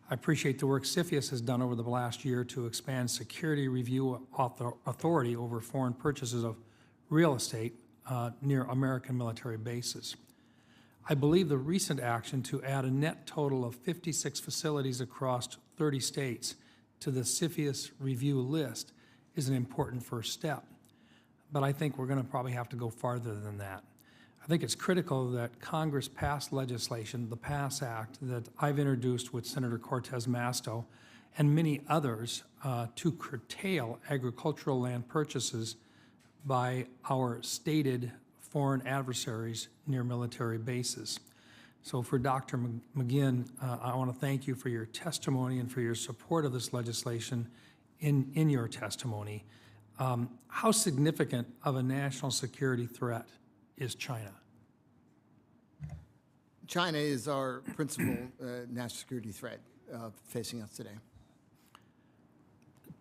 I appreciate the work CFIUS has done over the last year to expand security review authority over foreign purchases of real estate near American military bases. I believe the recent action to add a net total of 56 facilities across 30 states to the CFIUS review list is an important first step. But I think we're going to probably have to go farther than that. I think it's critical that Congress pass legislation, the PASS Act, that I've introduced with Senator Cortez Masto and many others to curtail agricultural land purchases by our stated foreign adversaries near military bases. So for Dr. McGinn, I want to thank you for your testimony and for your support of this legislation in your testimony. How significant of a national security threat is China? China is our principal national security threat facing us today.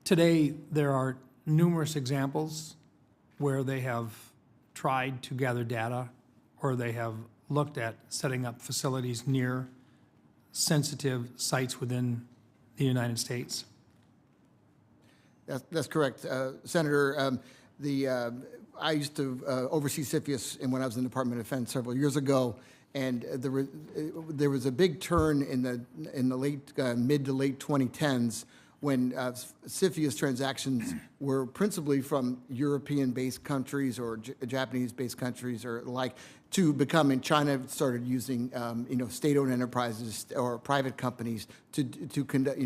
Today, there are numerous examples where they have tried to gather data or they have looked at setting up facilities near sensitive sites within the United States. That's correct, Senator. I used to oversee CFIUS when I was in the Department of Defense several years ago, and there was a big turn in the late mid to late 2010s when CFIUS transactions were principally from European-based countries or Japanese-based countries or like, to become, in China started using state-owned enterprises or private companies to conduct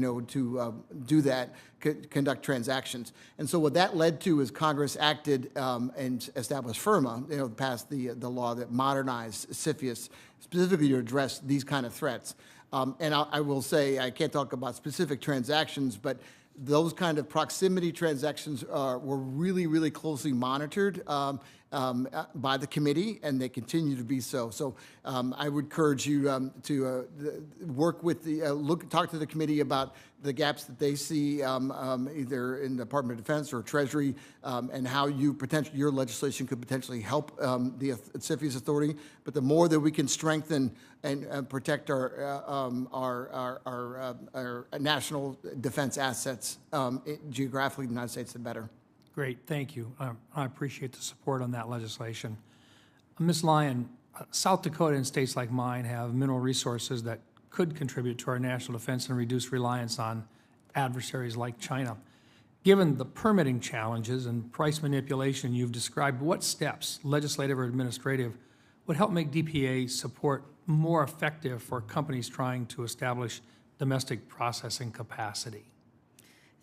conduct transactions. And so what that led to is Congress acted and established FIRMA, passed the law that modernized CFIUS specifically to address these kind of threats. And I will say, I can't talk about specific transactions, but those kind of proximity transactions were really, really closely monitored by the committee, and they continue to be so. So I would encourage you to work with talk to the committee about the gaps that they see either in the Department of Defense or Treasury, and how your legislation could potentially help the CFIUS authority. But the more that we can strengthen and protect our national defense assets geographically in the United States, the better. Great, thank you. I appreciate the support on that legislation. Ms. Lyon, South Dakota and states like mine have mineral resources that could contribute to our national defense and reduce reliance on adversaries like China. Given the permitting challenges and price manipulation you've described, what steps, legislative or administrative, would help make DPA support more effective for companies trying to establish domestic processing capacity?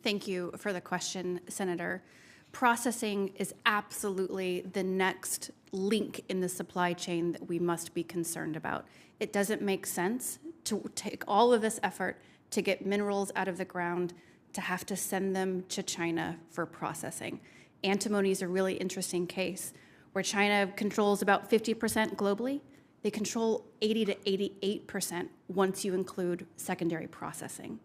Thank you for the question, Senator. Processing is absolutely the next link in the supply chain that we must be concerned about. It doesn't make sense to take all of this effort to get minerals out of the ground to have to send them to China for processing. Antimony is a really interesting case where China controls about 50% globally. They control 80 to 88% once you include secondary processing.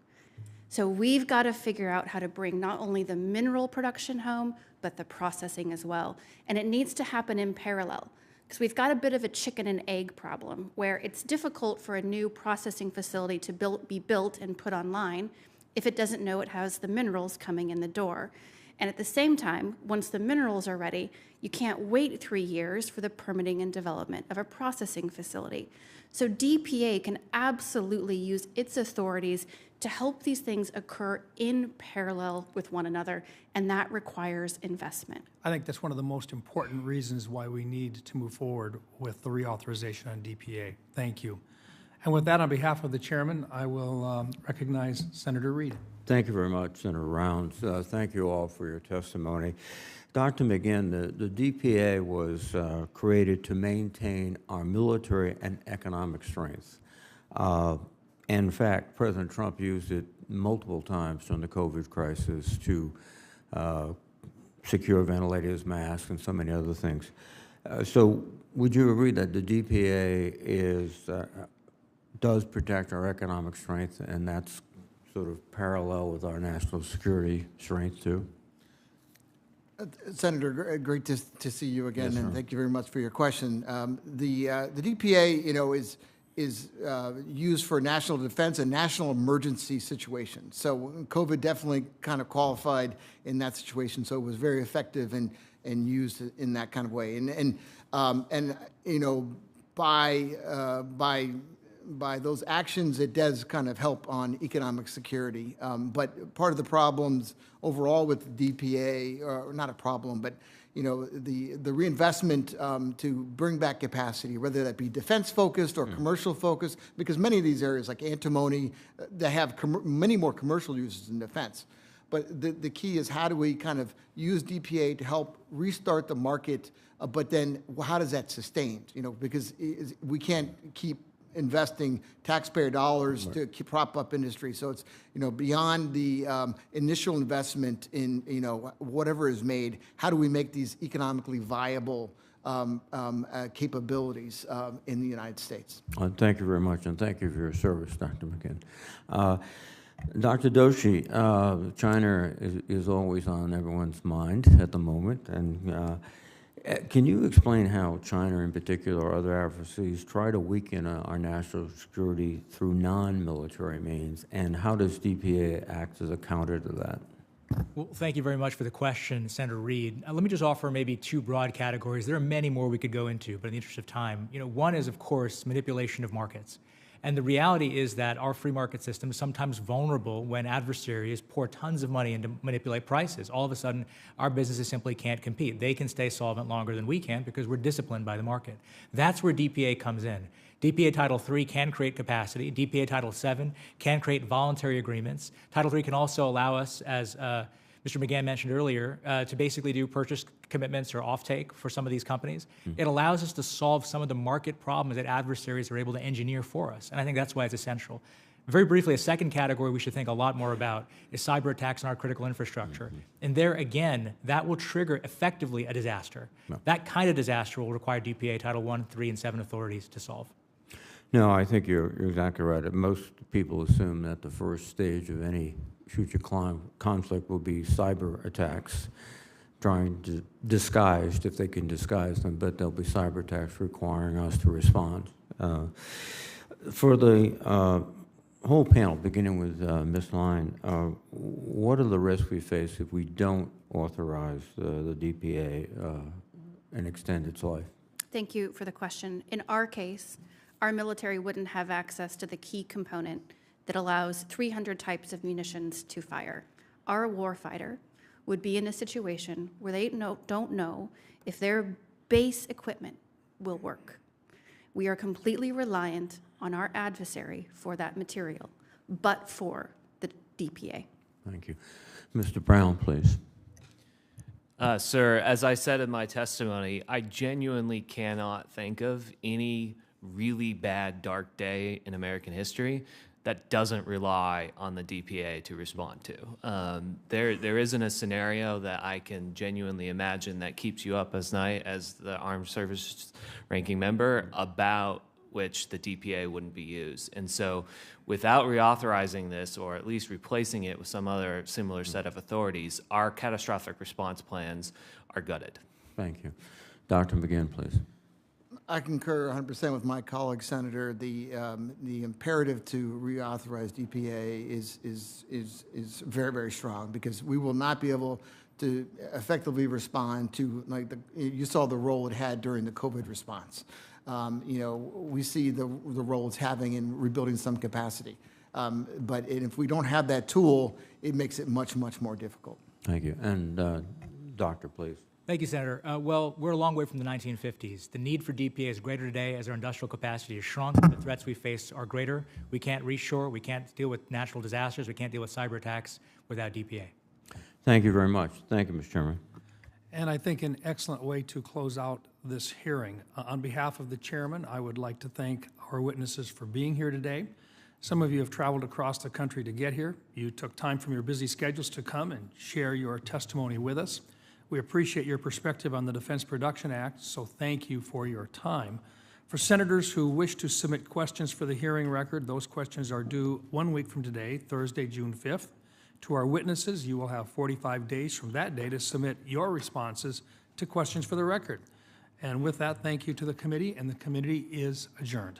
So we've got to figure out how to bring not only the mineral production home, but the processing as well. And it needs to happen in parallel, because we've got a bit of a chicken and egg problem where it's difficult for a new processing facility to be built and put online if it doesn't know it has the minerals coming in the door. And at the same time, once the minerals are ready, you can't wait 3 years for the permitting and development of a processing facility. So DPA can absolutely use its authorities to help these things occur in parallel with one another, and that requires investment. I think that's one of the most important reasons why we need to move forward with the reauthorization on DPA. Thank you. And with that, on behalf of the chairman, I will recognize Senator Reed. Thank you very much, Senator Rounds. Thank you all for your testimony. Dr. McGinn, the DPA was created to maintain our military and economic strength. In fact, President Trump used it multiple times during the COVID crisis to secure ventilators, masks, and so many other things. So would you agree that the DPA is does protect our economic strength, and that's sort of parallel with our national security strength too? Senator, great to see you again, Yes, sir. and thank you very much for your question. The DPA, is used for national defense and national emergency situations. So COVID definitely kind of qualified in that situation. So it was very effective and used in that kind of way. By those actions, it does kind of help on economic security. But part of the problems overall with the DPA, or not a problem, but the reinvestment to bring back capacity, whether that be defense-focused or commercial-focused, because many of these areas, like antimony, they have many more commercial uses in defense. But the key is, how do we kind of use DPA to help restart the market, but then how does that sustain? Because we can't keep investing taxpayer dollars to prop up industry. So it's, beyond the initial investment in, whatever is made, how do we make these economically viable capabilities in the United States? Thank you very much, and thank you for your service, Dr. McGinn. Dr. Doshi, China is always on everyone's mind at the moment, and can you explain how China in particular or other adversaries try to weaken our national security through non-military means, and how does DPA act as a counter to that? Well, thank you very much for the question, Senator Reid. Let me just offer maybe two broad categories. There are many more we could go into, but in the interest of time, one is, of course, manipulation of markets. And the reality is that our free market system is sometimes vulnerable when adversaries pour tons of money in to manipulate prices. All of a sudden, our businesses simply can't compete. They can stay solvent longer than we can because we're disciplined by the market. That's where DPA comes in. DPA Title III can create capacity. DPA Title VII can create voluntary agreements. Title III can also allow us, as Mr. McGinn mentioned earlier, to basically do purchase commitments or offtake for some of these companies. It allows us to solve some of the market problems that adversaries are able to engineer for us, and I think that's why it's essential. Very briefly, a second category we should think a lot more about is cyber attacks on our critical infrastructure. And there, again, that will trigger effectively a disaster. That kind of disaster will require DPA Title I, III, and VII authorities to solve. No, I think you're exactly right. Most people assume that the first stage of any future conflict will be cyber attacks, trying to disguise, if they can disguise them, but there'll be cyber attacks requiring us to respond. For the whole panel, beginning with Ms. Lyon, what are the risks we face if we don't authorize the DPA and extend its life? Thank you for the question. In our case, our military wouldn't have access to the key component that allows 300 types of munitions to fire. Our warfighter would be in a situation where they don't know if their base equipment will work. We are completely reliant on our adversary for that material, but for the DPA. Thank you. Mr. Brown, please. Sir, as I said in my testimony, I genuinely cannot think of any really bad dark day in American history that doesn't rely on the DPA to respond to. There isn't a scenario that I can genuinely imagine that keeps you up as night as the Armed Services Ranking Member about which the DPA wouldn't be used. And so without reauthorizing this, or at least replacing it with some other similar set of authorities, our catastrophic response plans are gutted. Thank you. Dr. McGinn, please. I concur 100% with my colleague, Senator. The imperative to reauthorize DPA is very, very strong, because we will not be able to effectively respond to, you saw the role it had during the COVID response. We see the role it's having in rebuilding some capacity. But if we don't have that tool, it makes it much, much more difficult. Thank you. And Doctor, please. Thank you, Senator. Well, we're a long way from the 1950s. The need for DPA is greater today as our industrial capacity has shrunk. The threats we face are greater. We can't reshore. We can't deal with natural disasters. We can't deal with cyber attacks without DPA. Thank you very much. Thank you, Mr. Chairman. And I think an excellent way to close out this hearing. On behalf of the chairman, I would like to thank our witnesses for being here today. Some of you have traveled across the country to get here. You took time from your busy schedules to come and share your testimony with us. We appreciate your perspective on the Defense Production Act, so thank you for your time. For senators who wish to submit questions for the hearing record, those questions are due 1 week from today, Thursday, June 5th. To our witnesses, you will have 45 days from that day to submit your responses to questions for the record. And with that, thank you to the committee, and the committee is adjourned.